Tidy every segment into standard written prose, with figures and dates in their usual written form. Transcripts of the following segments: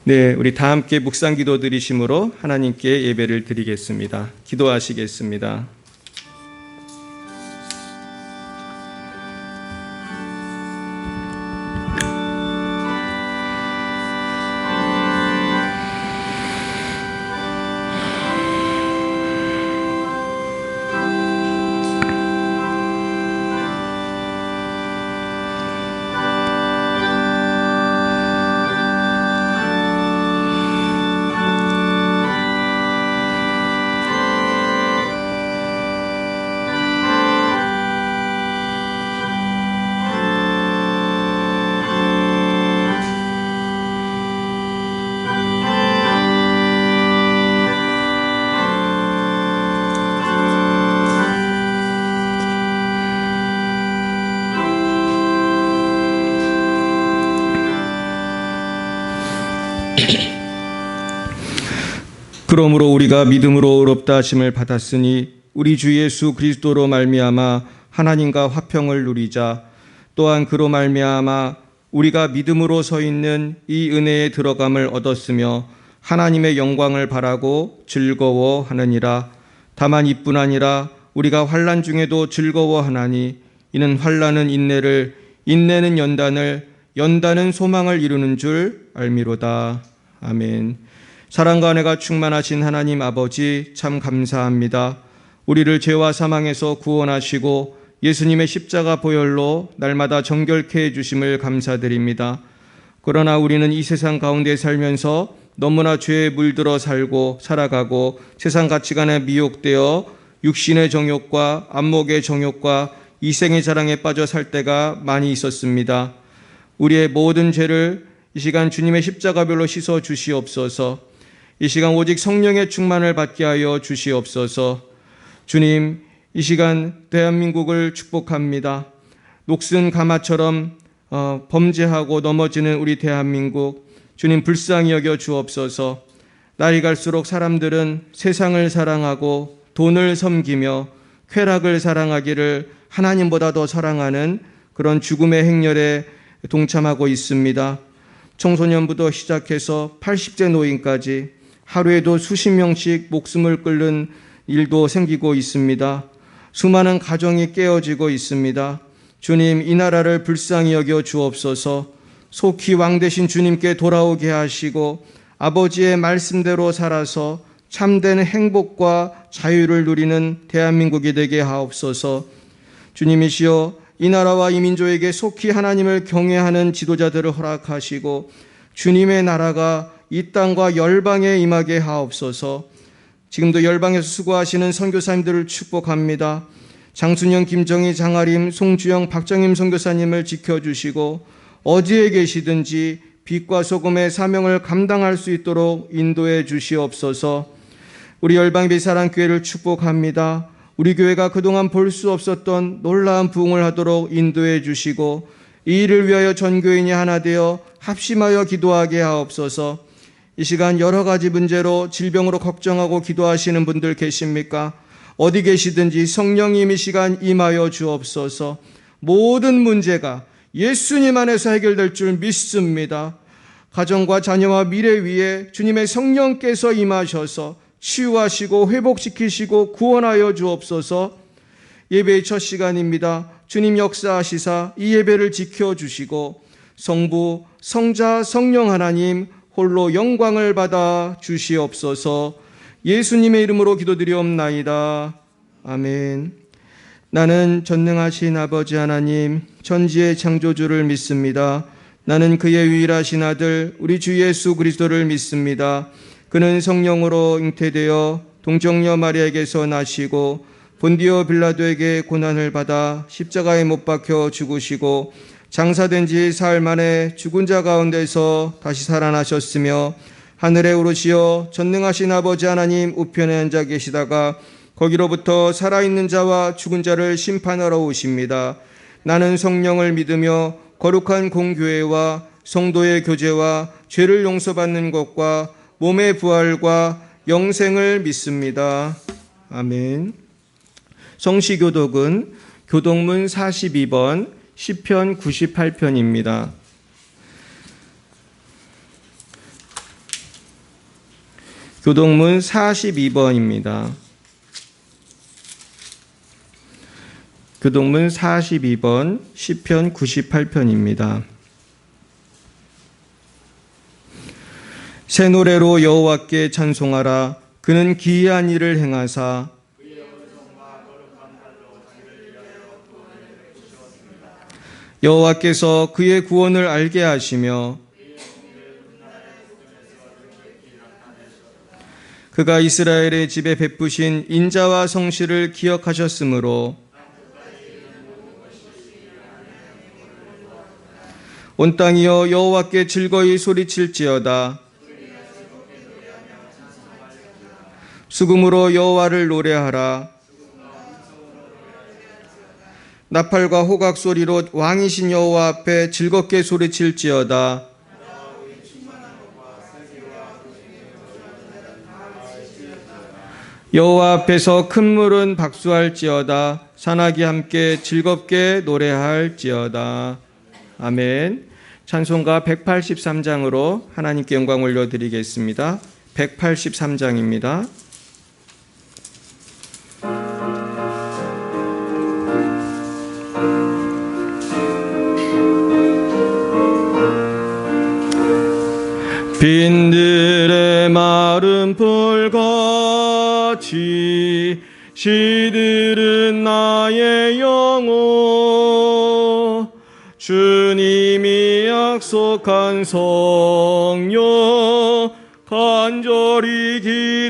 네, 우리 다 함께 묵상 기도 드리심으로 하나님께 예배를 드리겠습니다. 기도하시겠습니다. 그러므로 우리가 믿음으로 의롭다 하심을 받았으니 우리 주 예수 그리스도로 말미암아 하나님과 화평을 누리자. 또한 그로 말미암아 우리가 믿음으로 서 있는 이 은혜에 들어감을 얻었으며 하나님의 영광을 바라고 즐거워하느니라. 다만 이뿐 아니라 우리가 환난 중에도 즐거워하나니 이는 환난은 인내를, 인내는 연단을, 연단은 소망을 이루는 줄 알미로다. 아멘. 사랑과 은혜가 충만하신 하나님 아버지, 참 감사합니다. 우리를 죄와 사망에서 구원하시고 예수님의 십자가 보혈로 날마다 정결케 해주심을 감사드립니다. 그러나 우리는 이 세상 가운데 살면서 너무나 죄에 물들어 살아가고 세상 가치관에 미혹되어 육신의 정욕과 안목의 정욕과 이생의 자랑에 빠져 살 때가 많이 있었습니다. 우리의 모든 죄를 이 시간 주님의 십자가별로 씻어 주시옵소서. 이 시간 오직 성령의 충만을 받게 하여 주시옵소서. 주님, 이 시간 대한민국을 축복합니다. 녹슨 가마처럼 범죄하고 넘어지는 우리 대한민국, 주님 불쌍히 여겨 주옵소서. 날이 갈수록 사람들은 세상을 사랑하고 돈을 섬기며 쾌락을 사랑하기를 하나님보다 더 사랑하는 그런 죽음의 행렬에 동참하고 있습니다. 청소년부터 시작해서 80세 노인까지 하루에도 수십 명씩 목숨을 끊는 일도 생기고 있습니다. 수많은 가정이 깨어지고 있습니다. 주님, 이 나라를 불쌍히 여겨 주옵소서. 속히 왕 되신 주님께 돌아오게 하시고 아버지의 말씀대로 살아서 참된 행복과 자유를 누리는 대한민국이 되게 하옵소서. 주님이시여, 이 나라와 이 민족에게 속히 하나님을 경외하는 지도자들을 허락하시고 주님의 나라가 이 땅과 열방에 임하게 하옵소서. 지금도 열방에서 수고하시는 선교사님들을 축복합니다. 장순영, 김정희, 장아림, 송주영, 박정임 선교사님을 지켜주시고 어디에 계시든지 빛과 소금의 사명을 감당할 수 있도록 인도해 주시옵소서. 우리 열방예배 사랑교회를 축복합니다. 우리 교회가 그동안 볼 수 없었던 놀라운 부흥을 하도록 인도해 주시고 이 일을 위하여 전 교인이 하나 되어 합심하여 기도하게 하옵소서. 이 시간 여러 가지 문제로 질병으로 걱정하고 기도하시는 분들 계십니까? 어디 계시든지 성령님 이 시간 임하여 주옵소서. 모든 문제가 예수님 안에서 해결될 줄 믿습니다. 가정과 자녀와 미래 위에 주님의 성령께서 임하셔서 치유하시고 회복시키시고 구원하여 주옵소서. 예배의 첫 시간입니다. 주님 역사하시사 이 예배를 지켜주시고 성부, 성자, 성령 하나님 홀로 영광을 받아 주시옵소서. 예수님의 이름으로 기도드리옵나이다. 아멘. 나는 전능하신 아버지 하나님, 천지의 창조주를 믿습니다. 나는 그의 유일하신 아들 우리 주 예수 그리스도를 믿습니다. 그는 성령으로 잉태되어 동정녀 마리아에게서 나시고 본디오 빌라도에게 고난을 받아 십자가에 못 박혀 죽으시고 장사된 지 사흘 만에 죽은 자 가운데서 다시 살아나셨으며 하늘에 오르시어 전능하신 아버지 하나님 우편에 앉아 계시다가 거기로부터 살아있는 자와 죽은 자를 심판하러 오십니다. 나는 성령을 믿으며 거룩한 공교회와 성도의 교제와 죄를 용서받는 것과 몸의 부활과 영생을 믿습니다. 아멘. 성시교독은 교독문 42번 시편 98편입니다. 교동문 42번입니다. 교동문 42번 시편 98편입니다. 새 노래로 여호와께 찬송하라. 그는 기이한 일을 행하사 여호와께서 그의 구원을 알게 하시며 그가 이스라엘의 집에 베푸신 인자와 성실을 기억하셨으므로 온 땅이여 여호와께 즐거이 소리칠지어다. 수금으로 여호와를 노래하라. 나팔과 호각 소리로 왕이신 여호와 앞에 즐겁게 소리칠지어다. 여호와 앞에서 큰 물은 박수할지어다. 산악이 함께 즐겁게 노래할지어다. 아멘. 찬송가 183장으로 하나님께 영광 올려드리겠습니다. 183장입니다. 빈들의 마른 풀같이 시들은 나의 영혼 주님이 약속한 성령 간절히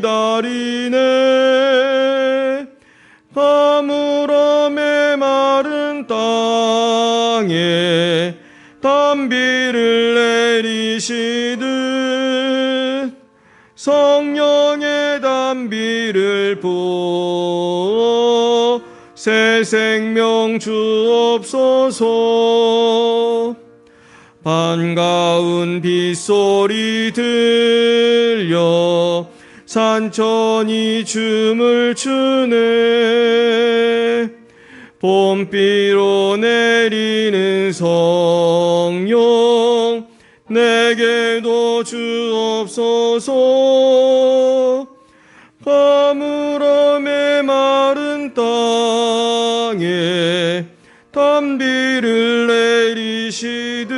기다리네. 가물어 메마른 땅에 단비를 내리시듯 성령의 단비를 부어 새 생명 주옵소서. 반가운 빗소리 들려 산천이 춤을 추네. 봄비로 내리는 성령 내게도 주옵소서. 가물어 메마른 땅에 단비를 내리시듯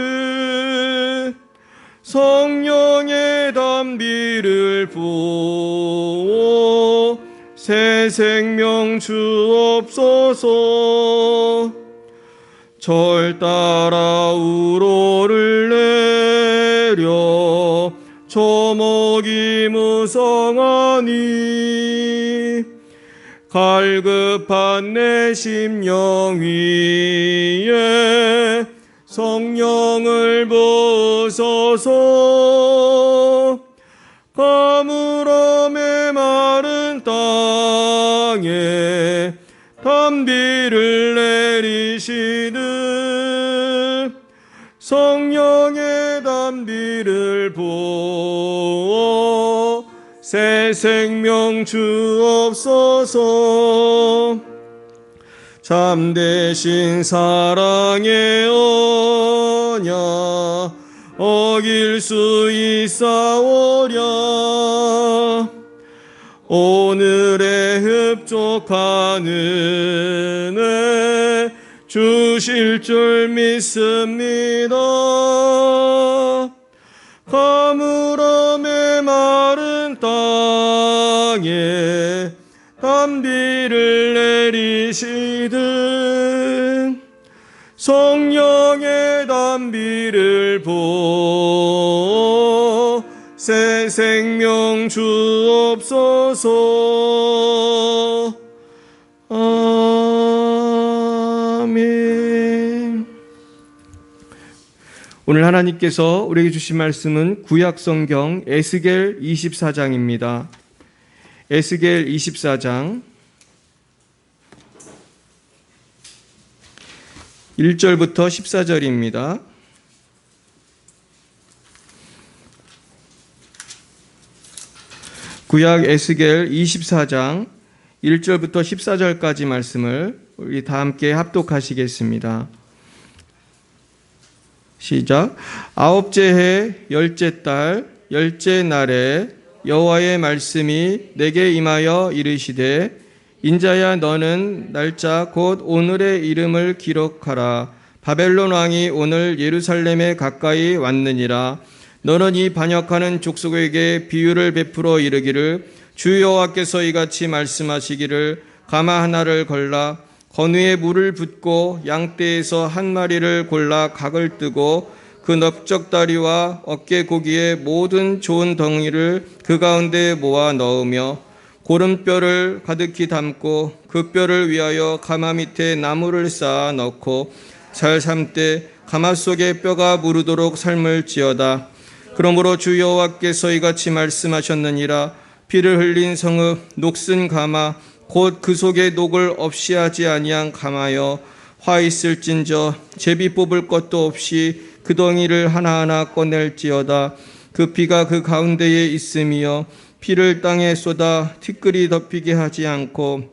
성령의 단비를 부어 새 생명 주옵소서. 절 따라 우로를 내려 조목이 무성하니 갈급한 내 심령 위에 성령을 부으소서. 가물어 메마른 땅에 단비를 내리시듯 성령의 단비를 부어 새 생명 주옵소서. 참되신 사랑의 언약 어길 수 있사오랴. 오늘의 흡족한 은혜 주실 줄 믿습니다. 가물어 메마른 땅에 단비를 내리시듯 성령의 단비를 부어 새 생명 주옵소서. 아멘. 오늘 하나님께서 우리에게 주신 말씀은 구약성경 에스겔 24장입니다. 에스겔 24장 1절부터 14절입니다. 구약 에스겔 24장 1절부터 14절까지 말씀을 우리 다 함께 합독하시겠습니다. 시작. 아홉째 해 열째 달 열째 날에 여호와의 말씀이 내게 임하여 이르시되 인자야 너는 날짜 곧 오늘의 이름을 기록하라. 바벨론 왕이 오늘 예루살렘에 가까이 왔느니라. 너는 이 반역하는 족속에게 비유를 베풀어 이르기를 주 여호와께서 이같이 말씀하시기를 가마 하나를 걸라 건우에 물을 붓고 양떼에서 한 마리를 골라 각을 뜨고 그 넓적다리와 어깨 고기의 모든 좋은 덩이를 그 가운데 모아 넣으며 고름뼈를 가득히 담고 그 뼈를 위하여 가마 밑에 나무를 쌓아 넣고 잘 삶되 가마 속에 뼈가 무르도록 삶을지어다. 그러므로 주 여호와께서 이같이 말씀하셨느니라. 피를 흘린 성읍 녹슨 가마 곧 그 속에 녹을 없이 하지 아니한 가마여 화 있을진저 제비 뽑을 것도 없이 그 덩이를 하나하나 꺼낼지어다. 그 피가 그 가운데에 있음이여 피를 땅에 쏟아 티끌이 덮이게 하지 않고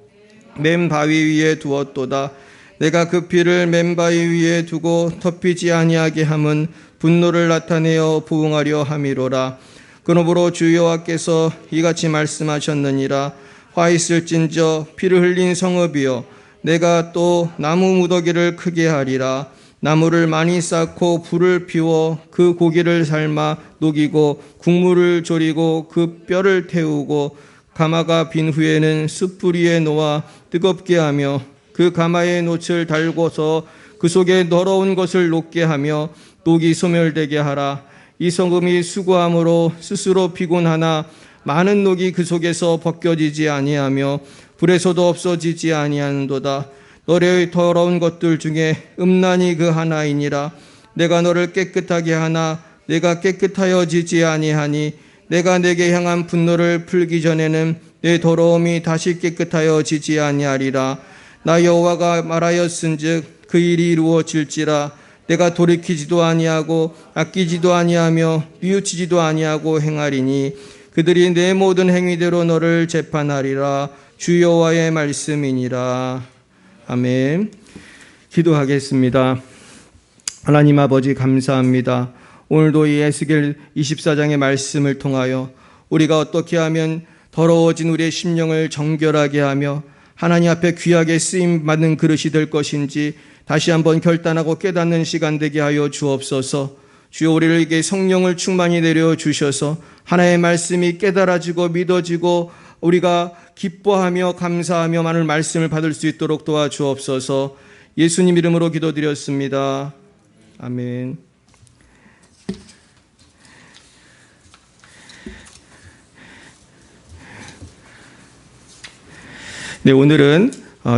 맨 바위 위에 두었도다. 내가 그 피를 맨 바위 위에 두고 덮이지 아니하게 함은 분노를 나타내어 부응하려 함이로라. 그러므로 주 여호와께서 이같이 말씀하셨느니라. 화 있을진저 피를 흘린 성읍이여 내가 또 나무 무더기를 크게 하리라. 나무를 많이 쌓고 불을 피워 그 고기를 삶아 녹이고 국물을 졸이고 그 뼈를 태우고 가마가 빈 후에는 숯불 위에 놓아 뜨겁게 하며 그 가마에 놋을 달고서 그 속에 더러운 것을 녹게 하며 녹이 소멸되게 하라. 이 성금이 수고함으로 스스로 피곤하나 많은 녹이 그 속에서 벗겨지지 아니하며 불에서도 없어지지 아니하는도다. 너의 더러운 것들 중에 음란이 그 하나이니라. 내가 너를 깨끗하게 하나 내가 깨끗하여지지 아니하니 내가 내게 향한 분노를 풀기 전에는 내 더러움이 다시 깨끗하여지지 아니하리라. 나 여호와가 말하였은즉 그 일이 이루어질지라. 내가 돌이키지도 아니하고 아끼지도 아니하며 뉘우치지도 아니하고 행하리니 그들이 내 모든 행위대로 너를 재판하리라. 주 여호와의 말씀이니라. 아멘. 기도하겠습니다. 하나님 아버지 감사합니다. 오늘도 이 에스겔 24장의 말씀을 통하여 우리가 어떻게 하면 더러워진 우리의 심령을 정결하게 하며 하나님 앞에 귀하게 쓰임받는 그릇이 될 것인지 다시 한번 결단하고 깨닫는 시간 되게 하여 주옵소서. 주여 우리에게 성령을 충만히 내려주셔서 하나님의 말씀이 깨달아지고 믿어지고 우리가 기뻐하며 감사하며 많은 말씀을 받을 수 있도록 도와주옵소서. 예수님 이름으로 기도드렸습니다. 아멘. 네, 오늘은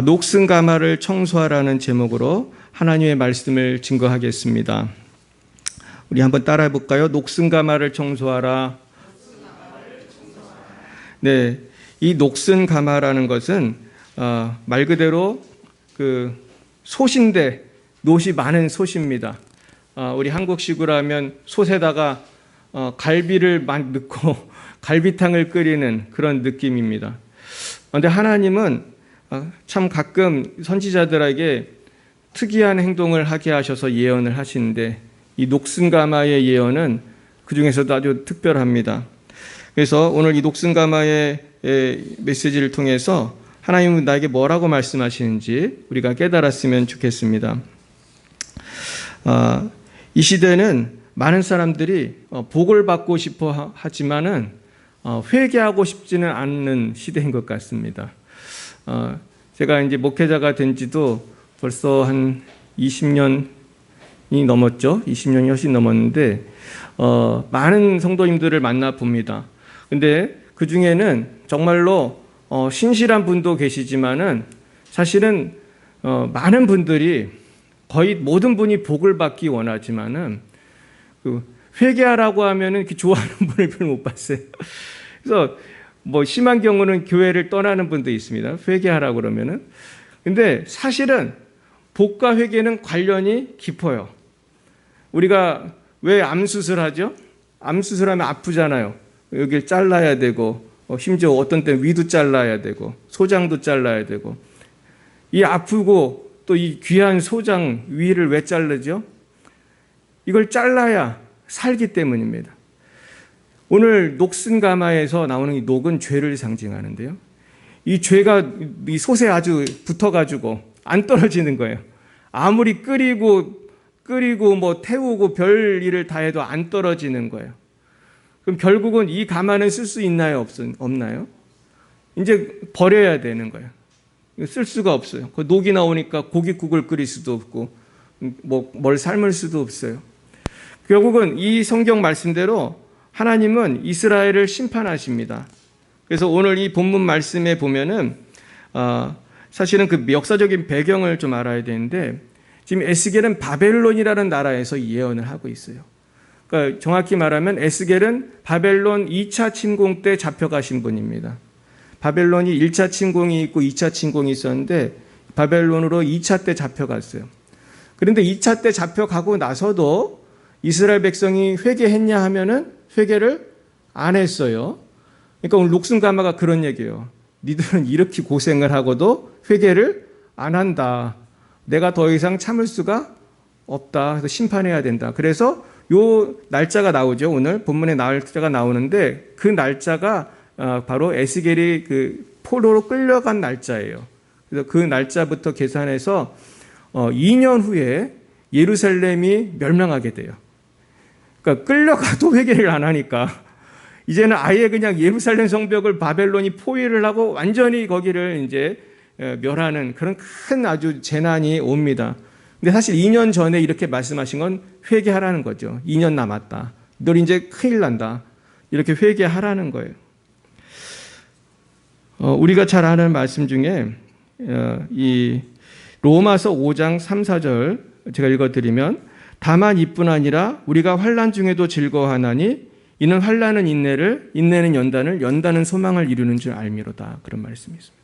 녹슨 가마를 청소하라는 제목으로 하나님의 말씀을 증거하겠습니다. 우리 한번 따라해 볼까요? 녹슨 가마를 청소하라. 네, 이 녹슨 가마라는 것은 말 그대로 그 솥인데 놋이 많은 솥입니다. 우리 한국식으로 하면 솥에다가 갈비를 막 넣고 갈비탕을 끓이는 그런 느낌입니다. 그런데 하나님은 참 가끔 선지자들에게 특이한 행동을 하게 하셔서 예언을 하시는데 이 녹슨 가마의 예언은 그 중에서도 아주 특별합니다. 그래서 오늘 이 녹슨 가마의 메시지를 통해서 하나님은 나에게 뭐라고 말씀하시는지 우리가 깨달았으면 좋겠습니다. 이 시대는 많은 사람들이 복을 받고 싶어 하지만은 회개하고 싶지는 않는 시대인 것 같습니다. 제가 이제 목회자가 된 지도 벌써 한 20년이 넘었죠. 20년이 훨씬 넘었는데 많은 성도님들을 만나 봅니다. 근데 그 중에는 정말로 신실한 분도 계시지만은 사실은 많은 분들이 거의 모든 분이 복을 받기 원하지만은 그 회개하라고 하면은 이렇게 좋아하는 분을 별로 못 봤어요. 그래서 뭐 심한 경우는 교회를 떠나는 분도 있습니다. 회개하라고 그러면은. 근데 사실은 복과 회개는 관련이 깊어요. 우리가 왜 암 수술하죠? 암 수술하면 아프잖아요. 여기를 잘라야 되고 심지어 어떤 때는 위도 잘라야 되고 소장도 잘라야 되고 이 아프고 또 이 귀한 소장 위를 왜 자르죠? 이걸 잘라야 살기 때문입니다. 오늘 녹슨가마에서 나오는 이 녹은 죄를 상징하는데요. 이 죄가 이 솥에 아주 붙어가지고 안 떨어지는 거예요. 아무리 끓이고 뭐 태우고 별 일을 다 해도 안 떨어지는 거예요. 그럼 결국은 이 가마는 쓸 수 있나요? 없나요? 이제 버려야 되는 거예요. 쓸 수가 없어요. 그 녹이 나오니까 고깃국을 끓일 수도 없고 뭘 삶을 수도 없어요. 결국은 이 성경 말씀대로 하나님은 이스라엘을 심판하십니다. 그래서 오늘 이 본문 말씀에 보면은 사실은 그 역사적인 배경을 좀 알아야 되는데, 지금 에스겔은 바벨론이라는 나라에서 예언을 하고 있어요. 그러니까 정확히 말하면 에스겔은 바벨론 2차 침공 때 잡혀가신 분입니다. 바벨론이 1차 침공이 있고 2차 침공이 있었는데 바벨론으로 2차 때 잡혀갔어요. 그런데 2차 때 잡혀가고 나서도 이스라엘 백성이 회개했냐 하면은 회개를 안 했어요. 그러니까 오늘 녹슨가마가 그런 얘기예요. 니들은 이렇게 고생을 하고도 회개를 안 한다. 내가 더 이상 참을 수가 없다. 그래서 심판해야 된다. 그래서 요 날짜가 나오죠. 오늘 본문에 날짜가 나오는데 그 날짜가 바로 에스겔이 그 포로로 끌려간 날짜예요. 그래서 그 날짜부터 계산해서 2년 후에 예루살렘이 멸망하게 돼요. 그러니까 끌려가도 회개를 안 하니까 이제는 아예 그냥 예루살렘 성벽을 바벨론이 포위를 하고 완전히 거기를 이제 멸하는 그런 큰 아주 재난이 옵니다. 근데 사실 2년 전에 이렇게 말씀하신 건 회개하라는 거죠. 2년 남았다. 너 이제 큰일 난다. 이렇게 회개하라는 거예요. 우리가 잘 아는 말씀 중에 이 로마서 5장 3, 4절 제가 읽어드리면, 다만 이뿐 아니라 우리가 환난 중에도 즐거워하나니 이는 환난은 인내를, 인내는 연단을, 연단은 소망을 이루는 줄 알미로다. 그런 말씀이 있습니다.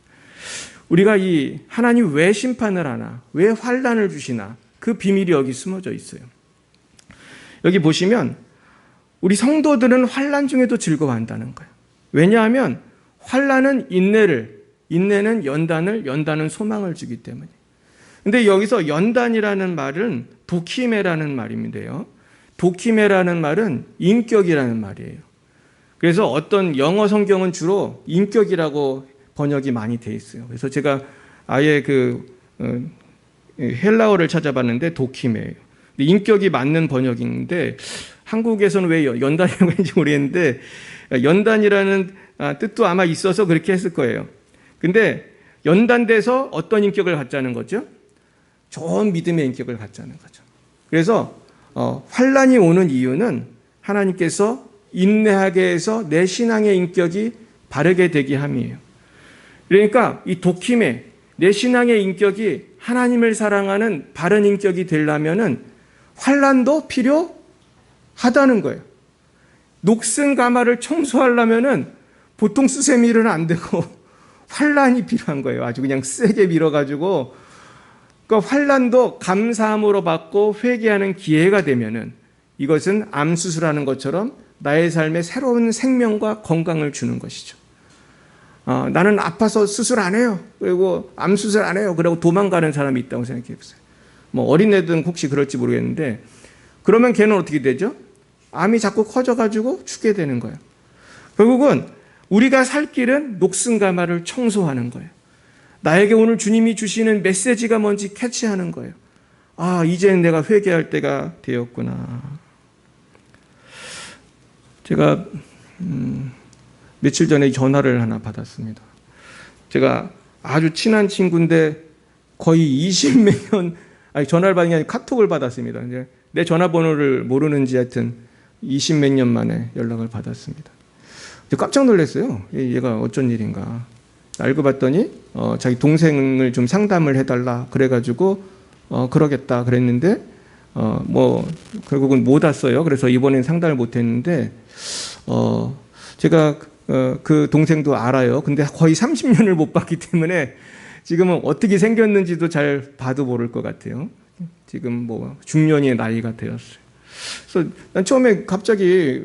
우리가 이 하나님 왜 심판을 하나, 왜 환난을 주시나, 그 비밀이 여기 숨어져 있어요. 여기 보시면 우리 성도들은 환난 중에도 즐거워한다는 거예요. 왜냐하면 환난은 인내를, 인내는 연단을, 연단은 소망을 주기 때문에. 근데 여기서 연단이라는 말은 도키메라는 말인데요. 도키메라는 말은 인격이라는 말이에요. 그래서 어떤 영어 성경은 주로 인격이라고 번역이 많이 돼 있어요. 그래서 제가 아예 헬라어를 찾아봤는데 도키메예요. 인격이 맞는 번역인데 한국에서는 왜 연단이라고 했는지 모르겠는데 연단이라는 뜻도 아마 있어서 그렇게 했을 거예요. 근데 연단돼서 어떤 인격을 갖자는 거죠? 좋은 믿음의 인격을 갖자는 거죠. 그래서 환난이 오는 이유는 하나님께서 인내하게 해서 내 신앙의 인격이 바르게 되게 함이에요. 그러니까 이 도킴에 내 신앙의 인격이 하나님을 사랑하는 바른 인격이 되려면은 환난도 필요하다는 거예요. 녹슨가마를 청소하려면은 보통 수세 밀은 안 되고 환난이 필요한 거예요. 아주 그냥 세게 밀어가지고. 그러니까 환난도 감사함으로 받고 회개하는 기회가 되면은 이것은 암 수술하는 것처럼 나의 삶에 새로운 생명과 건강을 주는 것이죠. 나는 아파서 수술 안 해요. 그리고 암 수술 안 해요. 그러고 도망가는 사람이 있다고 생각해 보세요. 뭐 어린애들은 혹시 그럴지 모르겠는데 그러면 걔는 어떻게 되죠? 암이 자꾸 커져가지고 죽게 되는 거예요. 결국은 우리가 살 길은 녹슨가마를 청소하는 거예요. 나에게 오늘 주님이 주시는 메시지가 뭔지 캐치하는 거예요. 아, 이제는 내가 회개할 때가 되었구나. 제가 며칠 전에 전화를 하나 받았습니다. 제가 아주 친한 친구인데 거의 20몇 년, 전화를 받은 게 아니라 카톡을 받았습니다. 이제 내 전화번호를 모르는지 하여튼 20몇 년 만에 연락을 받았습니다. 깜짝 놀랐어요. 얘가 어쩐 일인가. 알고 봤더니 자기 동생을 좀 상담을 해달라 그래가지고 그러겠다 그랬는데 뭐 결국은 못 왔어요. 그래서 이번엔 상담을 못 했는데 제가 그 동생도 알아요. 근데 거의 30년을 못 봤기 때문에 지금은 어떻게 생겼는지도 잘 봐도 모를 것 같아요. 지금 뭐 중년의 나이가 되었어요. 그래서 난 처음에 갑자기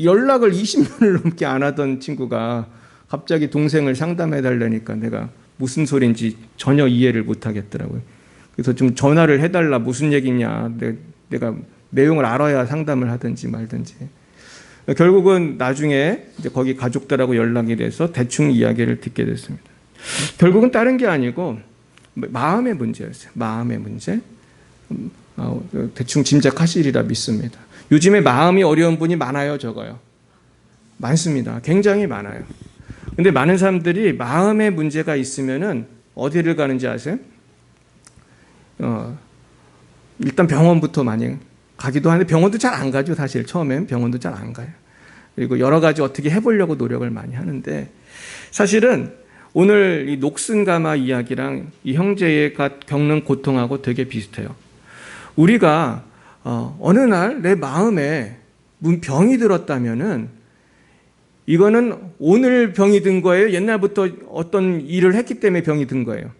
연락을 20년을 넘게 안 하던 친구가 갑자기 동생을 상담해 달라니까 내가 무슨 소린지 전혀 이해를 못 하겠더라고요. 그래서 좀 전화를 해달라, 무슨 얘기냐, 내가 내용을 알아야 상담을 하든지 말든지. 결국은 나중에 이제 거기 가족들하고 연락이 돼서 대충 이야기를 듣게 됐습니다. 결국은 다른 게 아니고 마음의 문제였어요. 마음의 문제. 대충 짐작하시리라 믿습니다. 요즘에 마음이 어려운 분이 많아요, 적어요? 많습니다. 굉장히 많아요. 근데 많은 사람들이 마음의 문제가 있으면은 어디를 가는지 아세요? 일단 병원부터 많이 가기도 하는데 병원도 잘 안 가죠. 사실 처음엔 병원도 잘 안 가요. 그리고 여러 가지 어떻게 해보려고 노력을 많이 하는데 사실은 오늘 이 녹슨가마 이야기랑 이 형제가 겪는 고통하고 되게 비슷해요. 우리가 어느 날 내 마음에 병이 들었다면은 이거는 오늘 병이 든 거예요? 옛날부터 어떤 일을 했기 때문에 병이 든 거예요?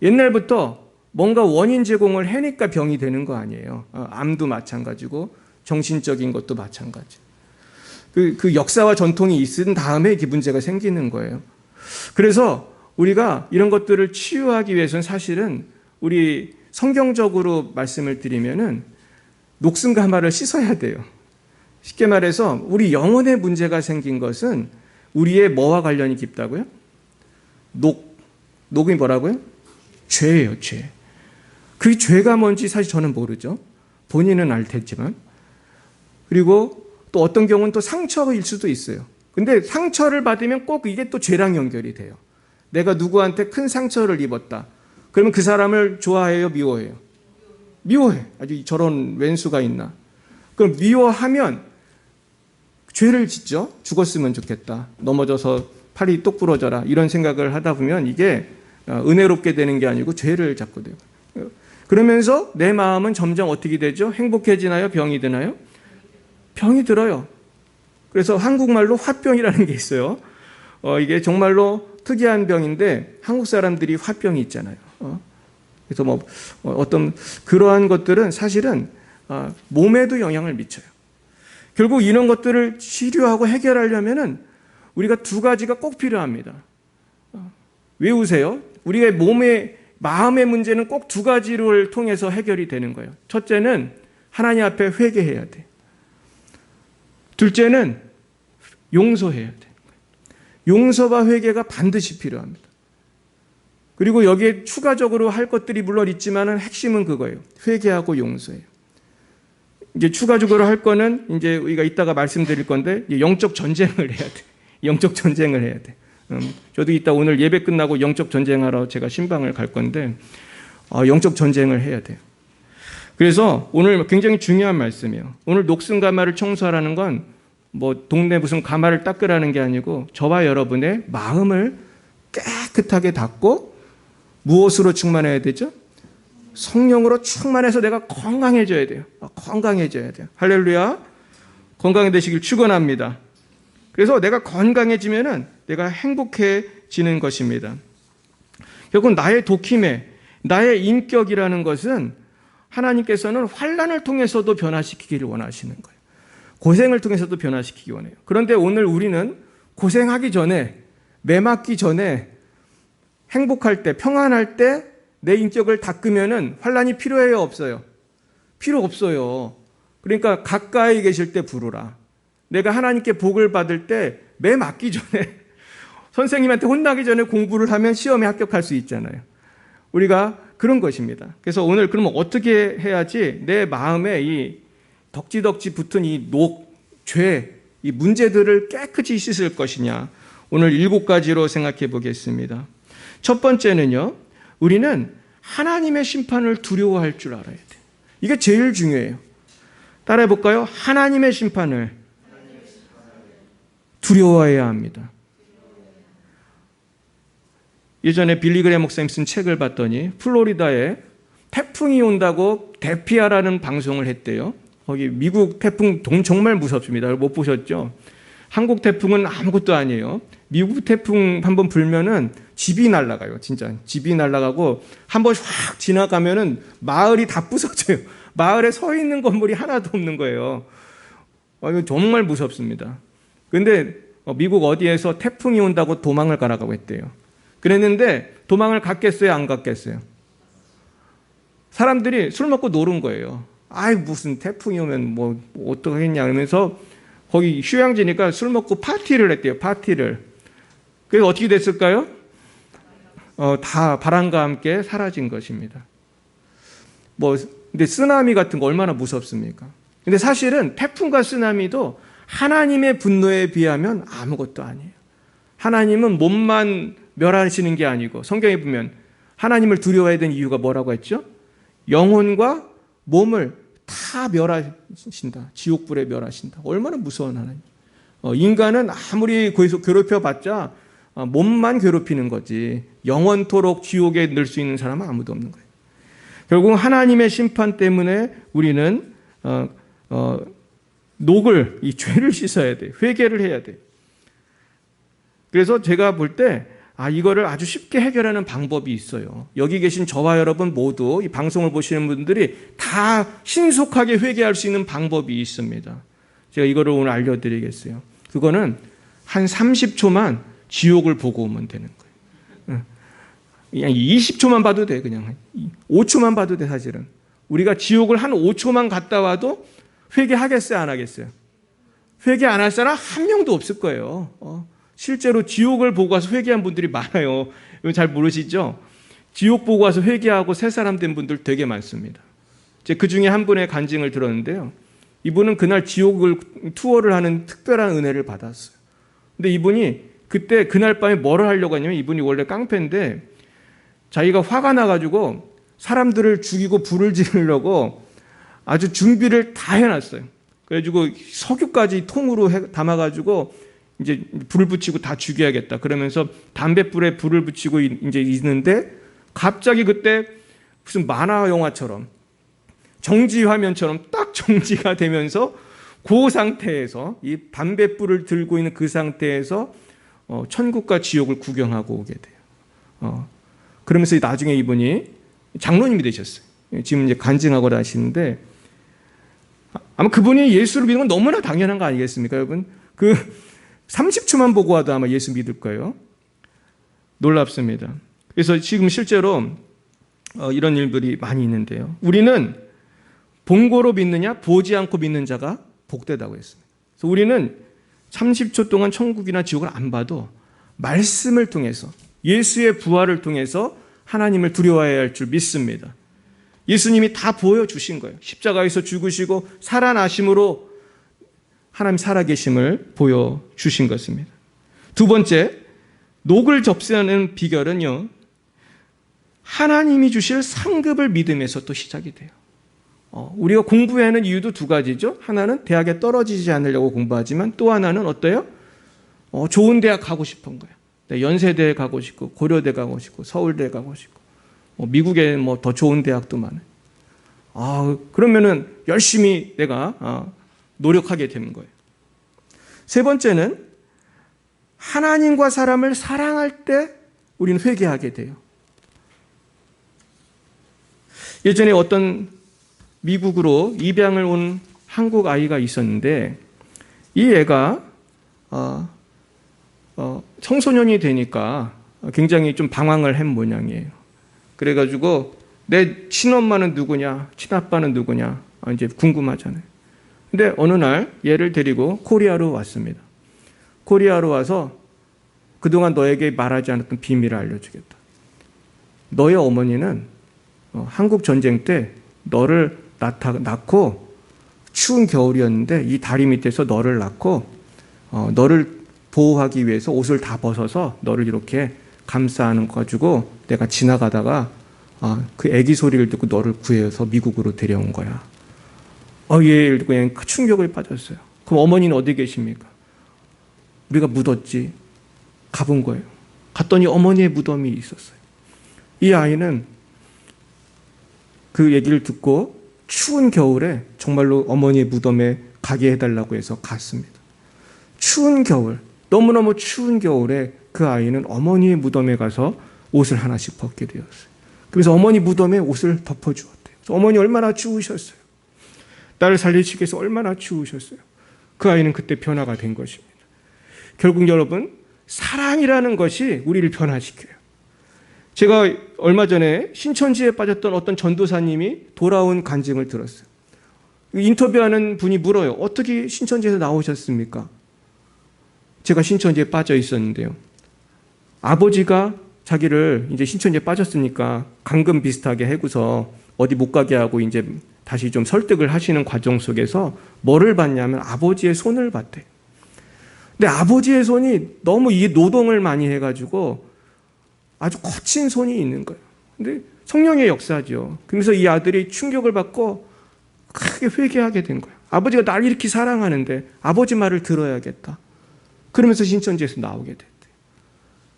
옛날부터 뭔가 원인 제공을 해니까 병이 되는 거 아니에요. 암도 마찬가지고 정신적인 것도 마찬가지. 그 역사와 전통이 있은 다음에 이게 문제가 생기는 거예요. 그래서 우리가 이런 것들을 치유하기 위해서는 사실은 우리 성경적으로 말씀을 드리면은 녹슨가마를 씻어야 돼요. 쉽게 말해서 우리 영혼에 문제가 생긴 것은 우리의 뭐와 관련이 깊다고요? 녹이 뭐라고요? 죄예요, 죄. 그 죄가 뭔지 사실 저는 모르죠. 본인은 알 테지만. 그리고 또 어떤 경우는 또 상처일 수도 있어요. 근데 상처를 받으면 꼭 이게 또 죄랑 연결이 돼요. 내가 누구한테 큰 상처를 입었다. 그러면 그 사람을 좋아해요, 미워해요? 미워해. 아주 저런 왼수가 있나. 그럼 미워하면 죄를 짓죠. 죽었으면 좋겠다. 넘어져서 팔이 똑 부러져라. 이런 생각을 하다 보면 이게 은혜롭게 되는 게 아니고 죄를 잡고 돼요. 그러면서 내 마음은 점점 어떻게 되죠? 행복해지나요? 병이 드나요? 병이 들어요. 그래서 한국말로 화병이라는 게 있어요. 이게 정말로 특이한 병인데 한국 사람들이 화병이 있잖아요. 그래서 어떤 그러한 것들은 사실은 몸에도 영향을 미쳐요. 결국 이런 것들을 치료하고 해결하려면은 우리가 두 가지가 꼭 필요합니다. 외우세요. 우리의 마음의 문제는 꼭 두 가지를 통해서 해결이 되는 거예요. 첫째는 하나님 앞에 회개해야 돼. 둘째는 용서해야 돼. 용서와 회개가 반드시 필요합니다. 그리고 여기에 추가적으로 할 것들이 물론 있지만은 핵심은 그거예요. 회개하고 용서해요. 이제 추가적으로 할 거는 이제 우리가 이따가 말씀드릴 건데 영적 전쟁을 해야 돼. 영적 전쟁을 해야 돼. 저도 이따 오늘 예배 끝나고 영적 전쟁하러 제가 신방을 갈 건데 영적 전쟁을 해야 돼요. 그래서 오늘 굉장히 중요한 말씀이에요. 오늘 녹슨가마를 청소하라는 건 뭐 동네 무슨 가마를 닦으라는 게 아니고 저와 여러분의 마음을 깨끗하게 닦고 무엇으로 충만해야 되죠? 성령으로 충만해서 내가 건강해져야 돼요. 건강해져야 돼요. 할렐루야. 건강해지길 축원합니다. 그래서 내가 건강해지면은 내가 행복해지는 것입니다. 결국 나의 도킴에 나의 인격이라는 것은 하나님께서는 환난을 통해서도 변화시키기를 원하시는 거예요. 고생을 통해서도 변화시키기 원해요. 그런데 오늘 우리는 고생하기 전에, 매 맞기 전에, 행복할 때, 평안할 때 내 인격을 닦으면은 환난이 필요해요, 없어요? 필요 없어요. 그러니까 가까이 계실 때 부르라. 내가 하나님께 복을 받을 때 매 맞기 전에 선생님한테 혼나기 전에 공부를 하면 시험에 합격할 수 있잖아요. 우리가 그런 것입니다. 그래서 오늘 그러면 어떻게 해야지 내 마음에 이 덕지덕지 붙은 이 죄, 이 문제들을 깨끗이 씻을 것이냐. 오늘 7가지로 생각해 보겠습니다. 첫 번째는요, 우리는 하나님의 심판을 두려워할 줄 알아야 돼요. 이게 제일 중요해요. 따라해 볼까요? 하나님의 심판을 두려워해야 합니다. 예전에 빌리 그레이엄 목사님 쓴 책을 봤더니 플로리다에 태풍이 온다고 대피하라는 방송을 했대요. 거기 미국 태풍 정말 무섭습니다. 못 보셨죠? 한국 태풍은 아무것도 아니에요. 미국 태풍 한번 불면은 집이 날아가요. 진짜 집이 날아가고 한번 확 지나가면은 마을이 다 부서져요. 마을에 서 있는 건물이 하나도 없는 거예요. 이거 정말 무섭습니다. 근데 미국 어디에서 태풍이 온다고 도망을 가라고 했대요. 그랬는데 도망을 갔겠어요? 안 갔겠어요? 사람들이 술 먹고 노는 거예요. 아이 무슨 태풍이 오면 뭐 어떡하겠냐 그러면서 거기 휴양지니까 술 먹고 파티를 했대요. 파티를. 그래서 어떻게 됐을까요? 다 바람과 함께 사라진 것입니다. 근데 쓰나미 같은 거 얼마나 무섭습니까? 근데 사실은 태풍과 쓰나미도 하나님의 분노에 비하면 아무것도 아니에요. 하나님은 몸만 멸하시는 게 아니고, 성경에 보면 하나님을 두려워해야 되는 이유가 뭐라고 했죠? 영혼과 몸을 다 멸하신다. 지옥불에 멸하신다. 얼마나 무서운 하나님. 인간은 아무리 계속 괴롭혀봤자 몸만 괴롭히는 거지, 영원토록 지옥에 넣을 수 있는 사람은 아무도 없는 거예요. 결국 하나님의 심판 때문에 우리는 녹을, 이 죄를 씻어야 돼. 회개를 해야 돼. 그래서 제가 볼 때 이거를 아주 쉽게 해결하는 방법이 있어요. 여기 계신 저와 여러분 모두, 이 방송을 보시는 분들이 다 신속하게 회개할 수 있는 방법이 있습니다. 제가 이거를 오늘 알려드리겠어요. 그거는 한 30초만 지옥을 보고 오면 되는 거예요. 그냥 20초만 봐도 돼. 그냥 5초만 봐도 돼. 사실은 우리가 지옥을 한 5초만 갔다 와도 회개하겠어요, 안 하겠어요? 회개 안 할 사람 한 명도 없을 거예요. 실제로 지옥을 보고 와서 회개한 분들이 많아요. 이거 잘 모르시죠? 지옥 보고 와서 회개하고 새 사람 된 분들 되게 많습니다. 제가 그 중에 한 분의 간증을 들었는데요. 이분은 그날 지옥을 투어를 하는 특별한 은혜를 받았어요. 근데 이분이 그때 그날 밤에 뭐를 하려고 하냐면, 이분이 원래 깡패인데 자기가 화가 나가지고 사람들을 죽이고 불을 지르려고 아주 준비를 다 해놨어요. 그래가지고 석유까지 통으로 담아가지고 이제 불을 붙이고 다 죽여야겠다. 그러면서 담뱃불에 불을 붙이고 이제 있는데, 갑자기 그때 무슨 만화 영화처럼 정지 화면처럼 딱 정지가 되면서 그 상태에서, 이 담뱃불을 들고 있는 그 상태에서 천국과 지옥을 구경하고 오게 돼요. 그러면서 나중에 이분이 장로님이 되셨어요. 지금 이제 간증하고 다니시는데, 아마 그분이 예수를 믿는 건 너무나 당연한 거 아니겠습니까, 여러분? 30초만 보고 와도 아마 예수 믿을 거예요. 놀랍습니다. 그래서 지금 실제로 이런 일들이 많이 있는데요. 우리는 본고로 믿느냐, 보지 않고 믿는 자가 복되다고 했습니다. 그래서 우리는 30초 동안 천국이나 지옥을 안 봐도 말씀을 통해서, 예수의 부활을 통해서 하나님을 두려워해야 할 줄 믿습니다. 예수님이 다 보여주신 거예요. 십자가에서 죽으시고 살아나심으로 하나님 살아계심을 보여주신 것입니다. 두 번째, 녹을 접수하는 비결은요, 하나님이 주실 상급을 믿음에서 또 시작이 돼요. 우리가 공부해야 하는 이유도 두 가지죠. 하나는 대학에 떨어지지 않으려고 공부하지만, 또 하나는 어때요? 좋은 대학 가고 싶은 거예요. 연세대에 가고 싶고, 고려대 가고 싶고, 서울대 가고 싶고, 미국에 더 좋은 대학도 많아요. 그러면은 열심히 내가 노력하게 되는 거예요. 세 번째는 하나님과 사람을 사랑할 때 우리는 회개하게 돼요. 예전에 어떤 미국으로 입양을 온 한국 아이가 있었는데, 이 애가 청소년이 되니까 굉장히 좀 방황을 한 모양이에요. 그래가지고 내 친엄마는 누구냐, 친아빠는 누구냐 이제 궁금하잖아요. 근데 어느 날 얘를 데리고 코리아로 왔습니다. 코리아로 와서 그동안 너에게 말하지 않았던 비밀을 알려주겠다. 너의 어머니는 한국 전쟁 때 너를 낳고, 추운 겨울이었는데 이 다리 밑에서 너를 낳고 너를 보호하기 위해서 옷을 다 벗어서 너를 이렇게 감싸는 거 가지고 내가 지나가다가 그 애기 소리를 듣고 너를 구해서 미국으로 데려온 거야. 얘 그냥 충격을 빠졌어요. 그럼 어머니는 어디 계십니까? 우리가 묻었지. 가본 거예요. 갔더니 어머니의 무덤이 있었어요. 이 아이는 그 얘기를 듣고 추운 겨울에 정말로 어머니의 무덤에 가게 해달라고 해서 갔습니다. 추운 겨울, 너무너무 추운 겨울에 그 아이는 어머니의 무덤에 가서 옷을 하나씩 벗게 되었어요. 그래서 어머니 무덤에 옷을 덮어주었대요. 그래서 어머니 얼마나 추우셨어요. 딸을 살리시기 위해서 얼마나 추우셨어요. 그 아이는 그때 변화가 된 것입니다. 결국 여러분, 사랑이라는 것이 우리를 변화시켜요. 제가 얼마 전에 신천지에 빠졌던 어떤 전도사님이 돌아온 간증을 들었어요. 인터뷰하는 분이 물어요. 어떻게 신천지에서 나오셨습니까? 제가 신천지에 빠져 있었는데요. 아버지가 자기를 이제 신천지에 빠졌으니까 감금 비슷하게 해고서 어디 못 가게 하고 이제 다시 좀 설득을 하시는 과정 속에서 뭐를 봤냐면 아버지의 손을 봤대요. 근데 아버지의 손이 너무 이 노동을 많이 해가지고 아주 거친 손이 있는 거예요. 근데 성령의 역사죠. 그래서 이 아들이 충격을 받고 크게 회개하게 된 거예요. 아버지가 날 이렇게 사랑하는데 아버지 말을 들어야겠다. 그러면서 신천지에서 나오게 됐대요.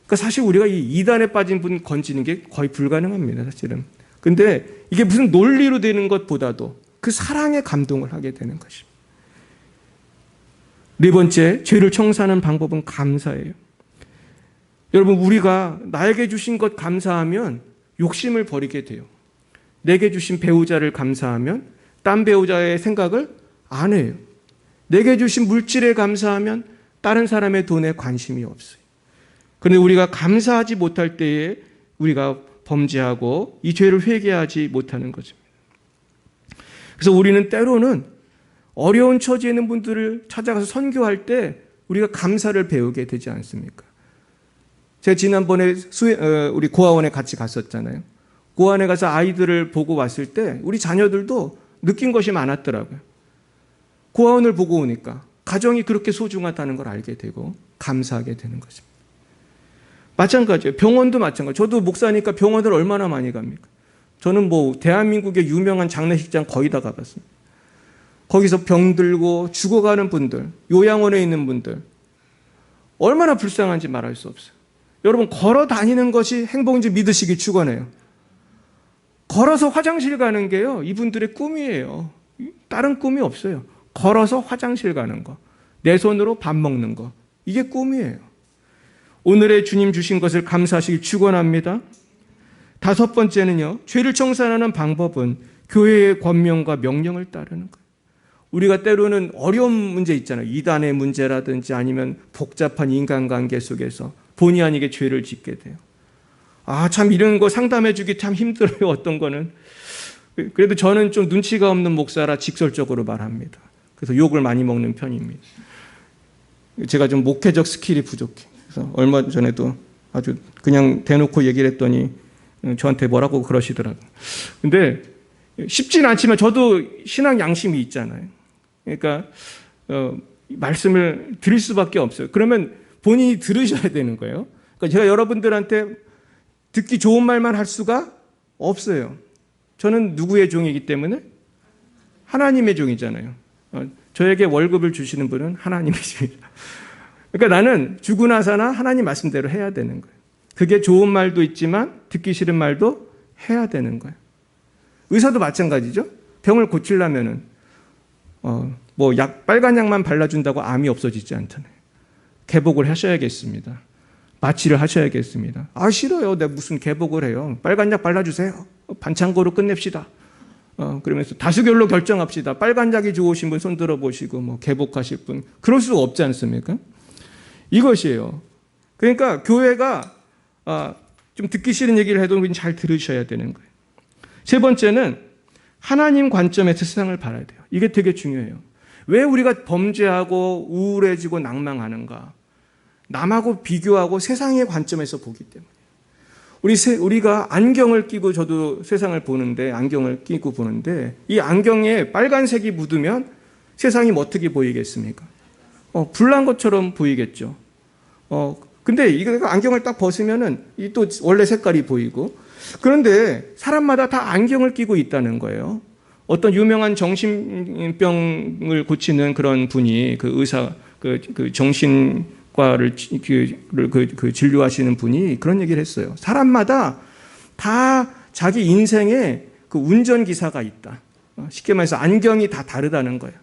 그러니까 사실 우리가 이 이단에 빠진 분 건지는 게 거의 불가능합니다, 사실은. 근데 이게 무슨 논리로 되는 것보다도 그 사랑에 감동을 하게 되는 것입니다. 네 번째, 죄를 청산하는 방법은 감사예요. 여러분, 우리가 나에게 주신 것 감사하면 욕심을 버리게 돼요. 내게 주신 배우자를 감사하면 딴 배우자의 생각을 안 해요. 내게 주신 물질에 감사하면 다른 사람의 돈에 관심이 없어요. 그런데 우리가 감사하지 못할 때에 우리가 범죄하고 이 죄를 회개하지 못하는 것입니다. 그래서 우리는 때로는 어려운 처지에 있는 분들을 찾아가서 선교할 때 우리가 감사를 배우게 되지 않습니까? 제가 지난번에 우리 고아원에 같이 갔었잖아요. 고아원에 가서 아이들을 보고 왔을 때 우리 자녀들도 느낀 것이 많았더라고요. 고아원을 보고 오니까 가정이 그렇게 소중하다는 걸 알게 되고 감사하게 되는 것입니다. 마찬가지예요. 병원도 마찬가지예요. 저도 목사니까 병원을 얼마나 많이 갑니까? 저는 대한민국의 유명한 장례식장 거의 다 가봤습니다. 거기서 병들고 죽어가는 분들, 요양원에 있는 분들 얼마나 불쌍한지 말할 수 없어요. 여러분, 걸어 다니는 것이 행복인지 믿으시기 축원해요. 걸어서 화장실 가는 게요, 이분들의 꿈이에요. 다른 꿈이 없어요. 걸어서 화장실 가는 거, 내 손으로 밥 먹는 거, 이게 꿈이에요. 오늘의 주님 주신 것을 감사하시길 축원합니다. 다섯 번째는요, 죄를 청산하는 방법은 교회의 권명과 명령을 따르는 거예요. 우리가 때로는 어려운 문제 있잖아요. 이단의 문제라든지 아니면 복잡한 인간관계 속에서 본의 아니게 죄를 짓게 돼요. 참 이런 거 상담해 주기 참 힘들어요. 어떤 거는. 그래도 저는 좀 눈치가 없는 목사라 직설적으로 말합니다. 그래서 욕을 많이 먹는 편입니다. 제가 좀 목회적 스킬이 부족해. 그래서 얼마 전에도 아주 그냥 대놓고 얘기를 했더니 저한테 뭐라고 그러시더라고요. 근데 쉽진 않지만 저도 신앙 양심이 있잖아요. 그러니까 말씀을 드릴 수밖에 없어요. 그러면 본인이 들으셔야 되는 거예요. 그러니까 제가 여러분들한테 듣기 좋은 말만 할 수가 없어요. 저는 누구의 종이기 때문에? 하나님의 종이잖아요. 저에게 월급을 주시는 분은 하나님이십니다. 그러니까 나는 죽으나 사나 하나님 말씀대로 해야 되는 거예요. 그게 좋은 말도 있지만 듣기 싫은 말도 해야 되는 거예요. 의사도 마찬가지죠. 병을 고치려면은 빨간 약만 발라준다고 암이 없어지지 않잖아요. 개복을 하셔야겠습니다. 마취를 하셔야겠습니다. 싫어요. 내가 무슨 개복을 해요. 빨간 약 발라주세요. 반창고로 끝냅시다. 그러면서 다수결로 결정합시다. 빨간 약이 좋으신 분 손 들어보시고 개복하실 분. 그럴 수 없지 않습니까? 이것이에요. 그러니까 교회가 좀 듣기 싫은 얘기를 해도 잘 들으셔야 되는 거예요. 세 번째는 하나님 관점에서 세상을 봐야 돼요. 이게 되게 중요해요. 왜 우리가 범죄하고 우울해지고 낭망하는가? 남하고 비교하고 세상의 관점에서 보기 때문에. 우리가 안경을 끼고 저도 세상을 보는데, 안경을 끼고 보는데, 이 안경에 빨간색이 묻으면 세상이 어떻게 보이겠습니까? 불난 것처럼 보이겠죠. 근데 이거 안경을 딱 벗으면은 이 또 원래 색깔이 보이고. 그런데 사람마다 다 안경을 끼고 있다는 거예요. 어떤 유명한 정신병을 고치는 그런 분이 그 의사, 그 정신과를 진료하시는 분이 그런 얘기를 했어요. 사람마다 다 자기 인생에 그 운전기사가 있다. 쉽게 말해서 안경이 다 다르다는 거예요.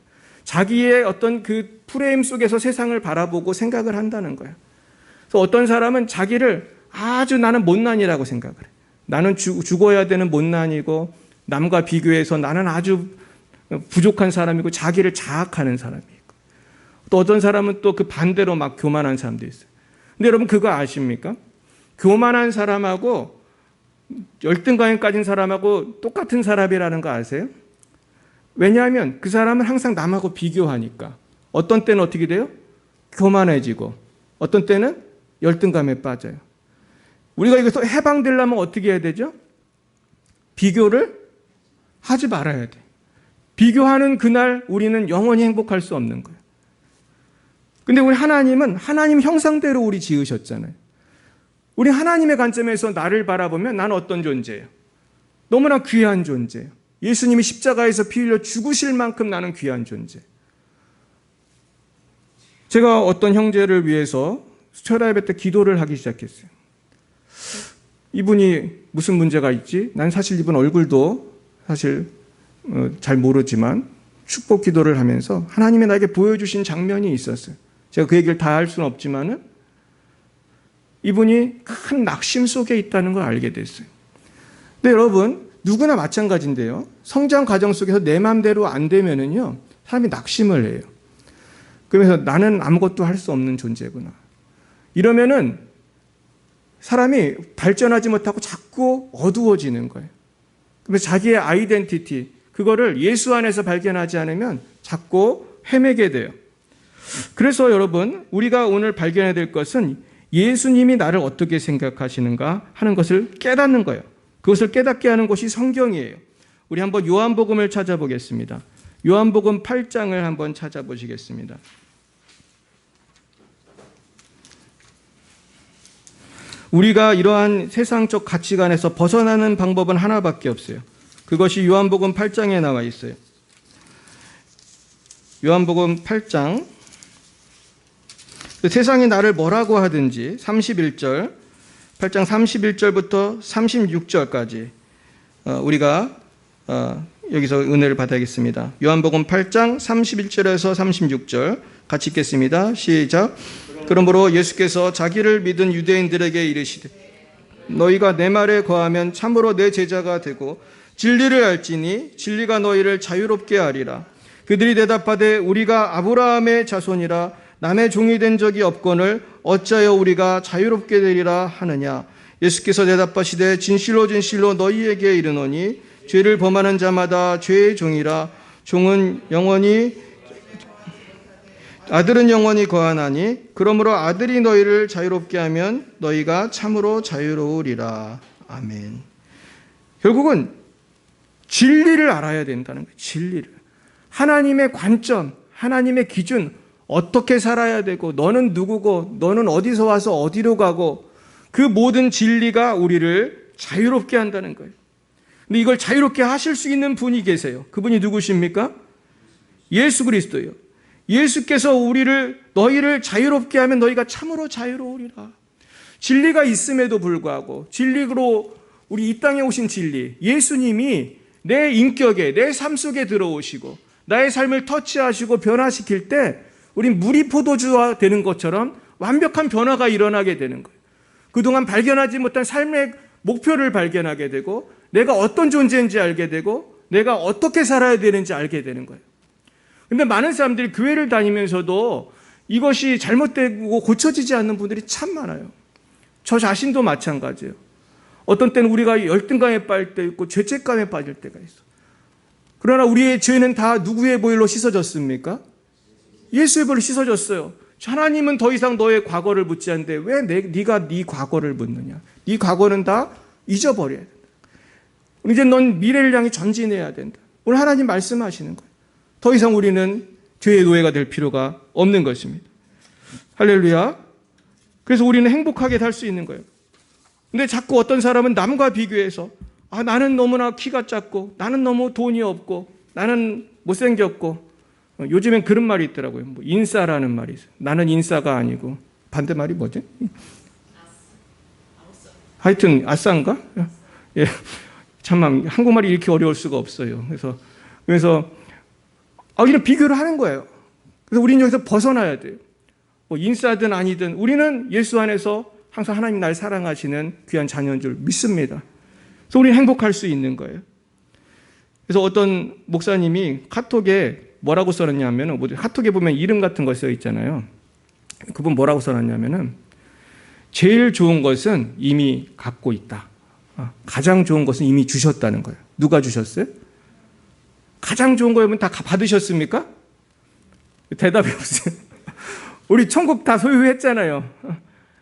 자기의 어떤 그 프레임 속에서 세상을 바라보고 생각을 한다는 거예요. 그래서 어떤 사람은 자기를 아주 나는 못난이라고 생각을 해요. 나는 죽어야 되는 못난이고 남과 비교해서 나는 아주 부족한 사람이고 자기를 자학하는 사람이고, 또 어떤 사람은 또 그 반대로 막 교만한 사람도 있어요. 근데 여러분 그거 아십니까? 교만한 사람하고 열등감에 빠진 사람하고 똑같은 사람이라는 거 아세요? 왜냐하면 그 사람은 항상 남하고 비교하니까. 어떤 때는 어떻게 돼요? 교만해지고 어떤 때는 열등감에 빠져요. 우리가 이것서 해방되려면 어떻게 해야 되죠? 비교를 하지 말아야 돼. 비교하는 그날 우리는 영원히 행복할 수 없는 거예요. 근데 우리 하나님은 하나님 형상대로 우리 지으셨잖아요. 우리 하나님의 관점에서 나를 바라보면 나는 어떤 존재예요? 너무나 귀한 존재예요. 예수님이 십자가에서 피 흘려 죽으실 만큼 나는 귀한 존재. 제가 어떤 형제를 위해서 수혈 예배 때 기도를 하기 시작했어요. 이분이 무슨 문제가 있지? 난 사실 이분 얼굴도 사실 잘 모르지만 축복 기도를 하면서 하나님이 나에게 보여주신 장면이 있었어요. 제가 그 얘기를 다 할 수는 없지만은 이분이 큰 낙심 속에 있다는 걸 알게 됐어요. 근데 여러분, 누구나 마찬가지인데요. 성장 과정 속에서 내 마음대로 안 되면은요, 사람이 낙심을 해요. 그러면서 나는 아무것도 할 수 없는 존재구나. 이러면은 사람이 발전하지 못하고 자꾸 어두워지는 거예요. 그래서 자기의 아이덴티티, 그거를 예수 안에서 발견하지 않으면 자꾸 헤매게 돼요. 그래서 여러분, 우리가 오늘 발견해야 될 것은 예수님이 나를 어떻게 생각하시는가 하는 것을 깨닫는 거예요. 그것을 깨닫게 하는 것이 성경이에요. 우리 한번 요한복음을 찾아보겠습니다. 요한복음 8장을 한번 찾아보시겠습니다. 우리가 이러한 세상적 가치관에서 벗어나는 방법은 하나밖에 없어요. 그것이 요한복음 8장에 나와 있어요. 요한복음 8장, 세상이 나를 뭐라고 하든지 31절, 8장 31절부터 36절까지 우리가 여기서 은혜를 받아야겠습니다. 요한복음 8장 31절에서 36절 같이 읽겠습니다. 시작. 그러므로 예수께서 자기를 믿은 유대인들에게 이르시되 너희가 내 말에 거하면 참으로 내 제자가 되고 진리를 알지니 진리가 너희를 자유롭게 하리라. 그들이 대답하되 우리가 아브라함의 자손이라 남의 종이 된 적이 없거늘 어찌하여 우리가 자유롭게 되리라 하느냐. 예수께서 대답하시되 진실로 진실로 너희에게 이르노니 죄를 범하는 자마다 죄의 종이라. 종은 영원히 아들은 영원히 거하나니 그러므로 아들이 너희를 자유롭게 하면 너희가 참으로 자유로우리라. 아멘. 결국은 진리를 알아야 된다는 거예요. 진리를. 하나님의 관점, 하나님의 기준, 어떻게 살아야 되고 너는 누구고 너는 어디서 와서 어디로 가고 그 모든 진리가 우리를 자유롭게 한다는 거예요. 근데 이걸 자유롭게 하실 수 있는 분이 계세요. 그분이 누구십니까? 예수 그리스도예요. 예수께서 너희를 자유롭게 하면 너희가 참으로 자유로우리라. 진리가 있음에도 불구하고 진리로 우리 이 땅에 오신 진리, 예수님이 내 인격에, 내 삶 속에 들어오시고 나의 삶을 터치하시고 변화시킬 때 우린 물이 포도주가 되는 것처럼 완벽한 변화가 일어나게 되는 거예요. 그동안 발견하지 못한 삶의 목표를 발견하게 되고 내가 어떤 존재인지 알게 되고 내가 어떻게 살아야 되는지 알게 되는 거예요. 근데 많은 사람들이 교회를 다니면서도 이것이 잘못되고 고쳐지지 않는 분들이 참 많아요. 저 자신도 마찬가지예요. 어떤 때는 우리가 열등감에 빠질 때 있고 죄책감에 빠질 때가 있어. 그러나 우리의 죄는 다 누구의 보혈로 씻어졌습니까? 예수의 보혈로 씻어졌어요. 하나님은 더 이상 너의 과거를 묻지 않는데 왜 네가 네 과거를 묻느냐. 네 과거는 다 잊어버려야 된다. 이제 넌 미래를 향해 전진해야 된다. 오늘 하나님 말씀하시는 거예요. 더 이상 우리는 죄의 노예가 될 필요가 없는 것입니다. 할렐루야. 그래서 우리는 행복하게 살 수 있는 거예요. 근데 자꾸 어떤 사람은 남과 비교해서 나는 너무나 키가 작고 나는 너무 돈이 없고 나는 못생겼고 요즘엔 그런 말이 있더라고요. 뭐 인싸라는 말이 있어요. 나는 인싸가 아니고 반대말이 뭐지? 하여튼 아싸인가? 예. 참만 한국말이 이렇게 어려울 수가 없어요. 그래서 이런 비교를 하는 거예요. 그래서 우리는 여기서 벗어나야 돼요. 뭐 인싸든 아니든 우리는 예수 안에서 항상 하나님 날 사랑하시는 귀한 자녀인 줄 믿습니다. 그래서 우리는 행복할 수 있는 거예요. 그래서 어떤 목사님이 카톡에 뭐라고 써놨냐면은, 카톡에 보면 이름 같은 거 써 있잖아요. 그분 뭐라고 써놨냐면은, 제일 좋은 것은 이미 갖고 있다. 가장 좋은 것은 이미 주셨다는 거예요. 누가 주셨어요? 가장 좋은 거 여러분 다 받으셨습니까? 대답이 없어요. 우리 천국 다 소유했잖아요.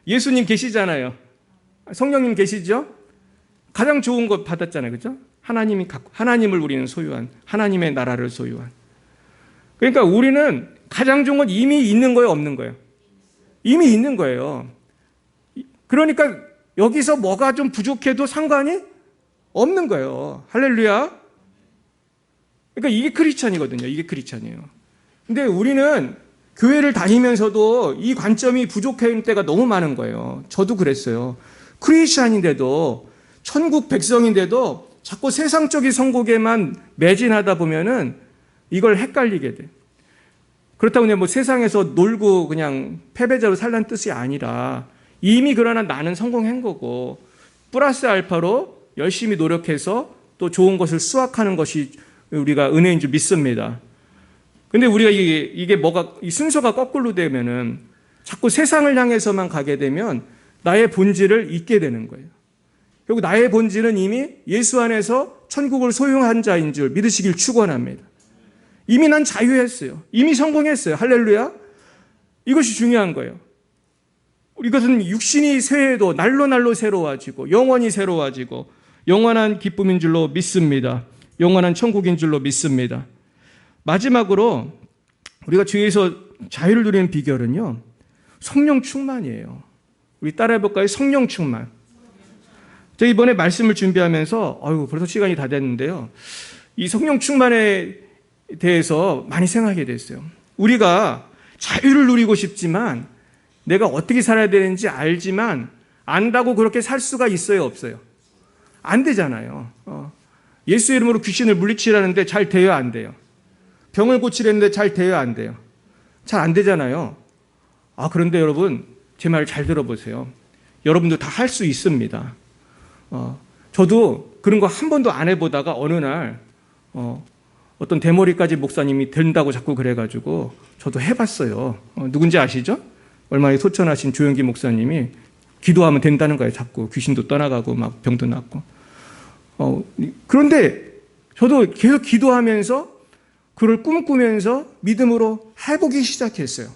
예수님 계시잖아요. 성령님 계시죠? 가장 좋은 거 받았잖아요. 그죠? 하나님이 갖고, 하나님을 우리는 소유한, 하나님의 나라를 소유한. 그러니까 우리는 가장 좋은 건 이미 있는 거예요, 없는 거예요? 이미 있는 거예요. 그러니까 여기서 뭐가 좀 부족해도 상관이 없는 거예요. 할렐루야. 그러니까 이게 크리스찬이거든요. 이게 크리스찬이에요. 근데 우리는 교회를 다니면서도 이 관점이 부족한 때가 너무 많은 거예요. 저도 그랬어요. 크리스찬인데도, 천국 백성인데도 자꾸 세상적인 선곡에만 매진하다 보면은 이걸 헷갈리게 돼. 그렇다고 뭐 세상에서 놀고 그냥 패배자로 살라는 뜻이 아니라 이미 그러나 나는 성공한 거고 플러스 알파로 열심히 노력해서 또 좋은 것을 수확하는 것이 우리가 은혜인 줄 믿습니다. 근데 우리가 이게 뭐가, 이 순서가 거꾸로 되면은 자꾸 세상을 향해서만 가게 되면 나의 본질을 잊게 되는 거예요. 결국 나의 본질은 이미 예수 안에서 천국을 소유한 자인 줄 믿으시길 축원합니다. 이미 난 자유했어요. 이미 성공했어요. 할렐루야. 이것이 중요한 거예요. 이것은 육신이 쇠해도 날로 새로워지고 영원히 새로워지고 영원한 기쁨인 줄로 믿습니다. 영원한 천국인 줄로 믿습니다. 마지막으로 우리가 주위에서 자유를 누리는 비결은요, 성령 충만이에요. 우리 따라해볼까요? 성령 충만. 제가 이번에 말씀을 준비하면서 벌써 시간이 다 됐는데요, 이 성령 충만에 대해서 많이 생각하게 됐어요. 우리가 자유를 누리고 싶지만 내가 어떻게 살아야 되는지 알지만 안다고 그렇게 살 수가 있어요, 없어요? 안 되잖아요. 예수의 이름으로 귀신을 물리치라는데 잘 돼요, 안 돼요? 병을 고치려는데 잘 돼요, 안 돼요? 잘 안 되잖아요. 그런데 여러분, 제 말 잘 들어보세요. 여러분도 다 할 수 있습니다. 저도 그런 거 한 번도 안 해보다가 어느 날 어떤 대머리까지 목사님이 된다고 자꾸 그래가지고 저도 해봤어요. 누군지 아시죠? 얼마나 소천하신 조영기 목사님이 기도하면 된다는 거예요. 자꾸 귀신도 떠나가고 막 병도 낫고. 그런데 저도 계속 기도하면서 그걸 꿈꾸면서 믿음으로 해보기 시작했어요.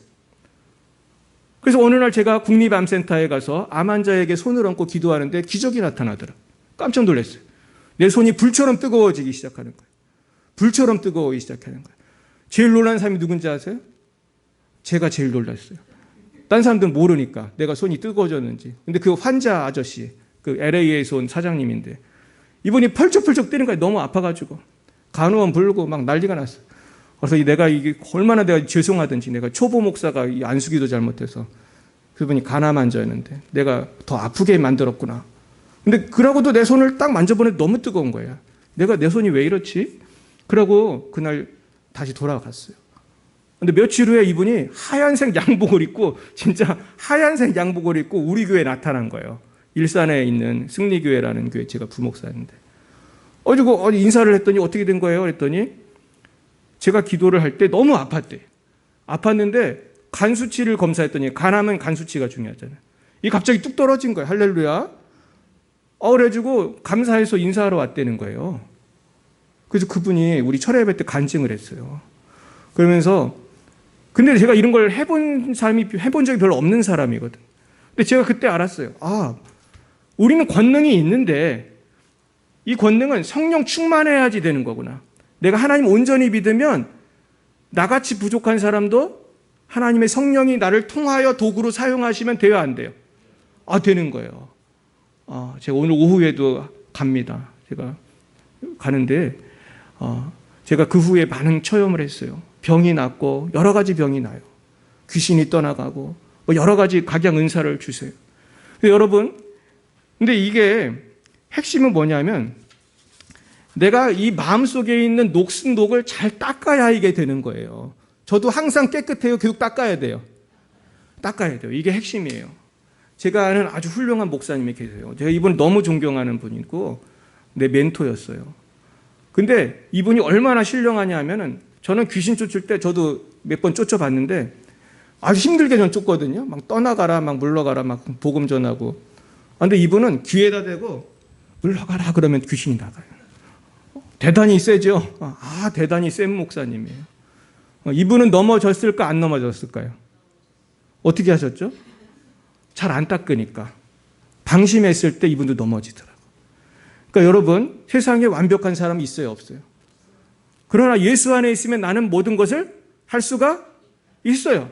그래서 어느 날 제가 국립암센터에 가서 암 환자에게 손을 얹고 기도하는데 기적이 나타나더라고요. 깜짝 놀랐어요. 내 손이 불처럼 뜨거워지기 시작하는 거예요. 불처럼 뜨거워지기 시작하는 거예요. 제일 놀란 사람이 누군지 아세요? 제가 제일 놀랐어요. 딴 사람들은 모르니까 내가 손이 뜨거워졌는지. 근데 그 환자 아저씨, 그 LA에서 온 사장님인데 이분이 펄쩍펄쩍 뛰는 거예요. 너무 아파가지고 간호원 불고 막 난리가 났어요. 그래서 이게 얼마나 내가 죄송하든지, 내가 초보 목사가 이 안수기도 잘못해서 그분이 간암 환자였는데 내가 더 아프게 만들었구나. 근데 그러고도 내 손을 딱 만져보니 너무 뜨거운 거야. 내가 내 손이 왜 이렇지? 그러고 그날 다시 돌아갔어요. 근데 며칠 후에 이분이 하얀색 양복을 입고, 진짜 하얀색 양복을 입고 우리 교회에 나타난 거예요. 일산에 있는 승리교회라는 교회, 제가 부목사인데. 그리고 인사를 했더니 어떻게 된 거예요? 그랬더니 제가 기도를 할 때 너무 아팠대. 아팠는데 간 수치를 검사했더니, 간암은 간 수치가 중요하잖아요. 이 갑자기 뚝 떨어진 거예요. 할렐루야. 그래가지고 감사해서 인사하러 왔다는 거예요. 그래서 그분이 우리 철회 예배 때 간증을 했어요. 그러면서, 근데 제가 이런 걸 해본 적이 별로 없는 사람이거든. 근데 제가 그때 알았어요. 우리는 권능이 있는데 이 권능은 성령 충만해야지 되는 거구나. 내가 하나님 온전히 믿으면 나같이 부족한 사람도 하나님의 성령이 나를 통하여 도구로 사용하시면 돼요, 안 돼요? 되는 거예요. 제가 오늘 오후에도 갑니다. 제가 가는데 제가 그 후에 많은 체험을 했어요. 병이 낫고 여러 가지 병이 나요. 귀신이 떠나가고 여러 가지 각양 은사를 주세요. 여러분, 근데 이게 핵심은 뭐냐면 내가 이 마음속에 있는 녹슨 녹을 잘 닦아야 이게 되는 거예요. 저도 항상 깨끗해요. 계속 닦아야 돼요. 닦아야 돼요. 이게 핵심이에요. 제가 아는 아주 훌륭한 목사님이 계세요. 제가 이분 너무 존경하는 분이고 내 멘토였어요. 근데 이분이 얼마나 신령하냐 하면은, 저는 귀신 쫓을 때 저도 몇 번 쫓아봤는데 아주 힘들게 전 쫓거든요. 막 떠나가라, 막 물러가라, 막 복음 전하고. 근데 이분은 귀에다 대고 물러가라 그러면 귀신이 나가요. 대단히 세죠? 대단히 센 목사님이에요. 이분은 넘어졌을까, 안 넘어졌을까요? 어떻게 하셨죠? 잘 안 닦으니까. 방심했을 때 이분도 넘어지더라고요. 그러니까 여러분, 세상에 완벽한 사람이 있어요, 없어요? 그러나 예수 안에 있으면 나는 모든 것을 할 수가 있어요.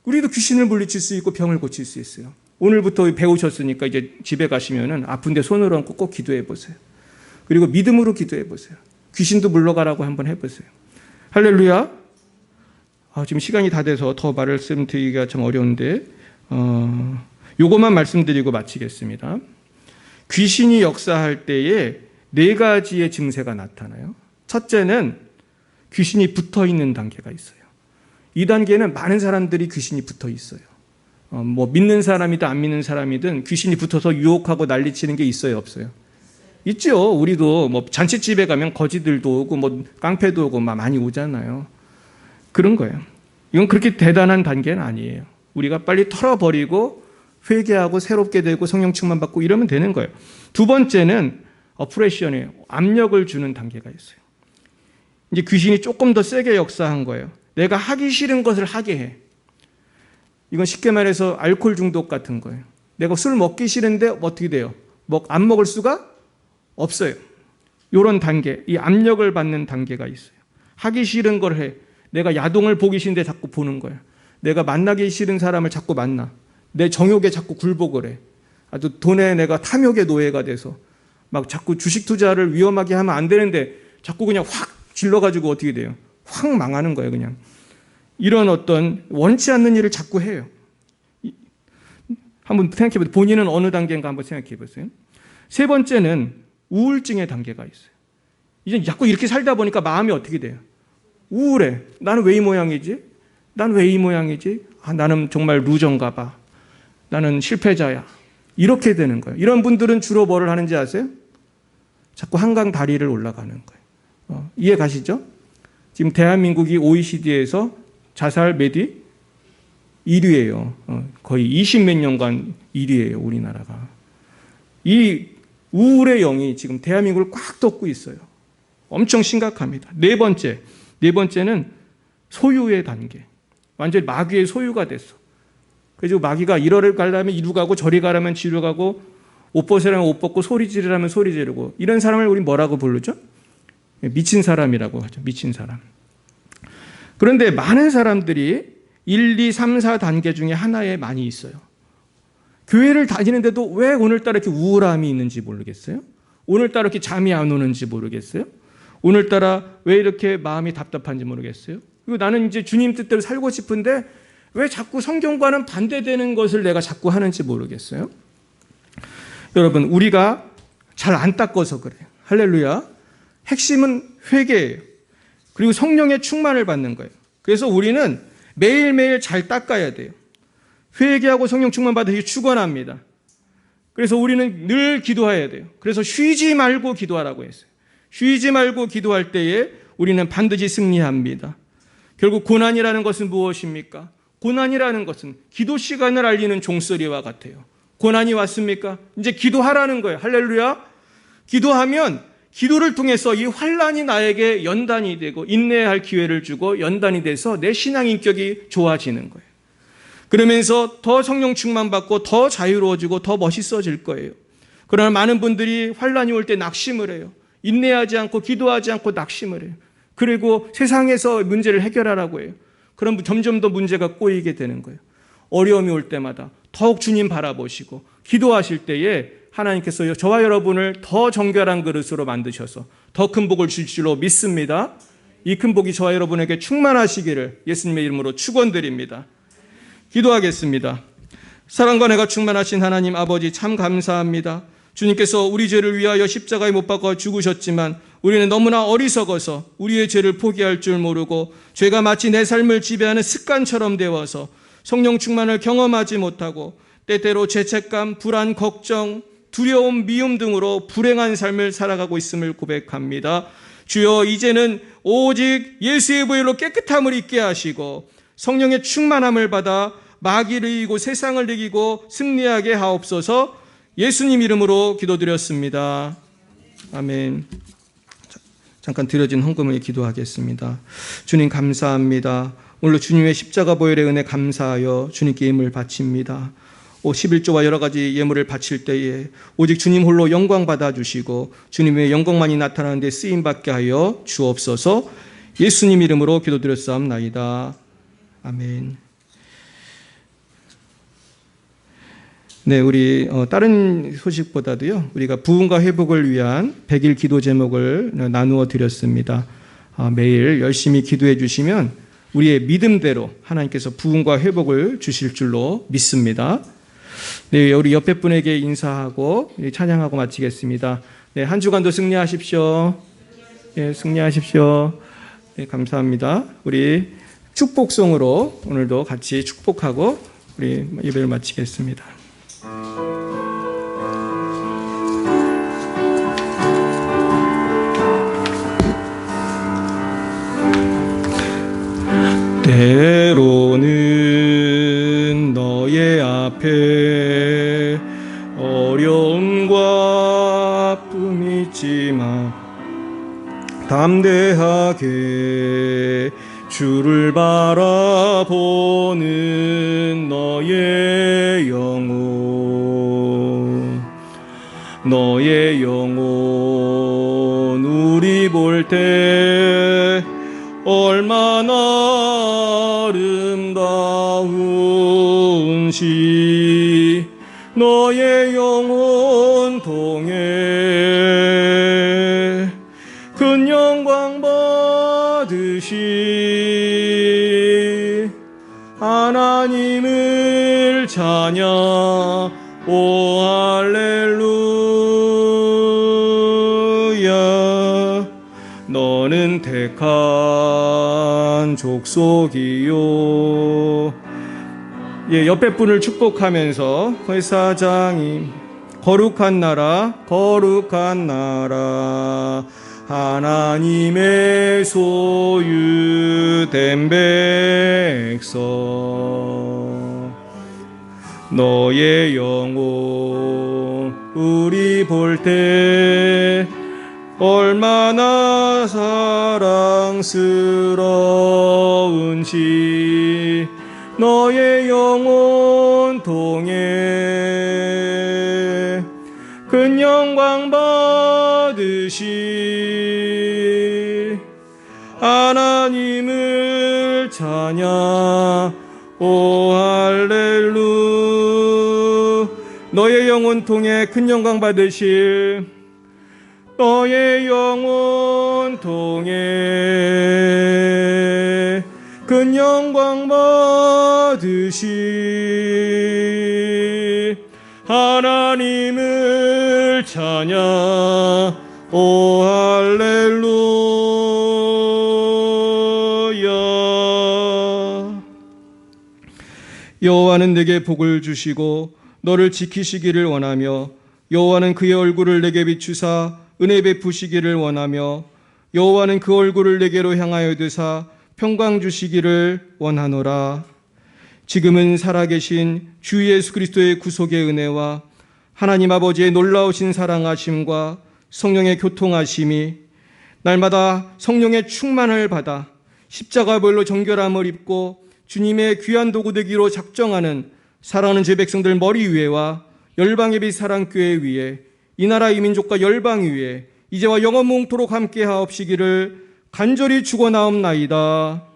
우리도 귀신을 물리칠 수 있고 병을 고칠 수 있어요. 오늘부터 배우셨으니까 이제 집에 가시면은 아픈데 손을 얹고 꼭 기도해 보세요. 그리고 믿음으로 기도해 보세요. 귀신도 물러가라고 한번 해보세요. 할렐루야. 지금 시간이 다 돼서 더 말씀드리기가 참 어려운데 요것만 말씀드리고 마치겠습니다. 귀신이 역사할 때에 4가지의 증세가 나타나요. 첫째는 귀신이 붙어있는 단계가 있어요. 이 단계는 많은 사람들이 귀신이 붙어 있어요. 믿는 사람이든 안 믿는 사람이든 귀신이 붙어서 유혹하고 난리치는 게 있어요, 없어요? 있죠. 우리도 잔치집에 가면 거지들도 오고 깡패도 오고 많이 오잖아요. 그런 거예요. 이건 그렇게 대단한 단계는 아니에요. 우리가 빨리 털어버리고 회개하고 새롭게 되고 성령 충만 받고 이러면 되는 거예요. 두 번째는 어프레션이에요. 압력을 주는 단계가 있어요. 이제 귀신이 조금 더 세게 역사한 거예요. 내가 하기 싫은 것을 하게 해. 이건 쉽게 말해서 알코올 중독 같은 거예요. 내가 술 먹기 싫은데 어떻게 돼요? 안 먹을 수가 없어요. 이런 단계, 이 압력을 받는 단계가 있어요. 하기 싫은 걸 해. 내가 야동을 보기 싫은데 자꾸 보는 거야. 내가 만나기 싫은 사람을 자꾸 만나. 내 정욕에 자꾸 굴복을 해. 아주 돈에 내가 탐욕의 노예가 돼서 자꾸 주식 투자를 위험하게 하면 안 되는데 자꾸 그냥 확 질러가지고 어떻게 돼요? 확 망하는 거예요, 그냥. 이런 어떤 원치 않는 일을 자꾸 해요. 한번 생각해 보세요. 본인은 어느 단계인가 한번 생각해 보세요. 세 번째는 우울증의 단계가 있어요. 이제 자꾸 이렇게 살다 보니까 마음이 어떻게 돼요? 우울해. 나는 왜 이 모양이지? 난 왜 이 모양이지? 나는 정말 루저인가 봐. 나는 실패자야. 이렇게 되는 거예요. 이런 분들은 주로 뭐를 하는지 아세요? 자꾸 한강 다리를 올라가는 거예요. 이해 가시죠? 지금 대한민국이 OECD에서 자살 매디 1위예요. 거의 20몇 년간 1위예요, 우리나라가. 이 우울의 영이 지금 대한민국을 꽉 덮고 있어요. 엄청 심각합니다. 네 번째는 소유의 단계. 완전히 마귀의 소유가 됐어. 그래서 마귀가 이러를 가려면 이루 가고 저리 가려면 지루 가고 옷 벗으려면 옷 벗고 소리 지르려면 소리 지르고 이런 사람을 우리 뭐라고 부르죠? 미친 사람이라고 하죠. 미친 사람. 그런데 많은 사람들이 1, 2, 3, 4단계 중에 하나에 많이 있어요. 교회를 다니는데도 왜 오늘따라 이렇게 우울함이 있는지 모르겠어요? 오늘따라 이렇게 잠이 안 오는지 모르겠어요? 오늘따라 왜 이렇게 마음이 답답한지 모르겠어요? 그리고 나는 이제 주님 뜻대로 살고 싶은데 왜 자꾸 성경과는 반대되는 것을 내가 자꾸 하는지 모르겠어요? 여러분, 우리가 잘 안 닦아서 그래요. 할렐루야. 핵심은 회개예요. 그리고 성령의 충만을 받는 거예요. 그래서 우리는 매일매일 잘 닦아야 돼요. 회개하고 성령 충만 받으시기 축원합니다. 그래서 우리는 늘 기도해야 돼요. 그래서 쉬지 말고 기도하라고 했어요. 쉬지 말고 기도할 때에 우리는 반드시 승리합니다. 결국 고난이라는 것은 무엇입니까? 고난이라는 것은 기도 시간을 알리는 종소리와 같아요. 고난이 왔습니까? 이제 기도하라는 거예요. 할렐루야. 기도하면 기도를 통해서 이 환난이 나에게 연단이 되고 인내할 기회를 주고 연단이 돼서 내 신앙 인격이 좋아지는 거예요. 그러면서 더 성령 충만 받고 더 자유로워지고 더 멋있어질 거예요. 그러나 많은 분들이 환난이 올 때 낙심을 해요. 인내하지 않고 기도하지 않고 낙심을 해요. 그리고 세상에서 문제를 해결하라고 해요. 그럼 점점 더 문제가 꼬이게 되는 거예요. 어려움이 올 때마다 더욱 주님 바라보시고 기도하실 때에 하나님께서 저와 여러분을 더 정결한 그릇으로 만드셔서 더 큰 복을 주실 줄로 믿습니다. 이 큰 복이 저와 여러분에게 충만하시기를 예수님의 이름으로 축원드립니다. 기도하겠습니다. 사랑과 내가 충만하신 하나님 아버지 참 감사합니다. 주님께서 우리 죄를 위하여 십자가에 못 박아 죽으셨지만 우리는 너무나 어리석어서 우리의 죄를 포기할 줄 모르고 죄가 마치 내 삶을 지배하는 습관처럼 되어서 성령 충만을 경험하지 못하고 때때로 죄책감, 불안, 걱정, 두려움, 미움 등으로 불행한 삶을 살아가고 있음을 고백합니다. 주여, 이제는 오직 예수의 보혈로 깨끗함을 입게 하시고 성령의 충만함을 받아 마귀를 이기고 세상을 이기고 승리하게 하옵소서. 예수님 이름으로 기도드렸습니다. 아멘. 잠깐 드려진 헌금을 기도하겠습니다. 주님 감사합니다. 오늘도 주님의 십자가 보혈의 은혜 감사하여 주님께 예물을 바칩니다. 11조와 여러 가지 예물을 바칠 때에 오직 주님 홀로 영광 받아주시고 주님의 영광만이 나타나는 데 쓰임받게 하여 주옵소서. 예수님 이름으로 기도드렸사옵나이다. 아멘. 네, 우리 다른 소식보다도요, 우리가 부흥과 회복을 위한 100일 기도 제목을 나누어 드렸습니다. 매일 열심히 기도해 주시면 우리의 믿음대로 하나님께서 부흥과 회복을 주실 줄로 믿습니다. 네, 우리 옆에 분에게 인사하고 찬양하고 마치겠습니다. 네, 한 주간도 승리하십시오. 네, 승리하십시오. 네, 감사합니다. 우리 축복송으로 오늘도 같이 축복하고 우리 예배를 마치겠습니다. 때로는 너의 앞에 어려움과 아픔이 있지만 담대하게 주를 바라보는 너의 영혼 우리 볼 때 얼마나 아름다운지 너의 영혼 통해 큰 영광 받으시 하나님을 찬양 오 할렐루야. 너는 택한 족속이요. 예, 옆에 분을 축복하면서 회사장님 거룩한 나라 하나님의 소유된 백성 너의 영혼 우리 볼 때 얼마나 사랑스러운지 너의 영혼 통해 큰 영광 받으시 하나님을 찬양 오 할렐루. 너의 영혼 통해 큰 영광 받으실 너의 영혼 통해 큰 영광 받으시 하나님을 찬양 오 할렐루야. 여호와는 내게 복을 주시고 너를 지키시기를 원하며 여호와는 그의 얼굴을 내게 비추사 은혜 베푸시기를 원하며 여호와는 그 얼굴을 내게로 향하여 드사 평강 주시기를 원하노라. 지금은 살아계신 주 예수 그리스도의 구속의 은혜와 하나님 아버지의 놀라우신 사랑하심과 성령의 교통하심이 날마다 성령의 충만을 받아 십자가별로 정결함을 입고 주님의 귀한 도구 되기로 작정하는 사랑하는 제 백성들 머리 위에와 열방의 빛 사랑교회 위에 이 나라 이 민족과 열방 위에 이제와 영원무궁토록 함께 하옵시기를 간절히 축원하옵나이다.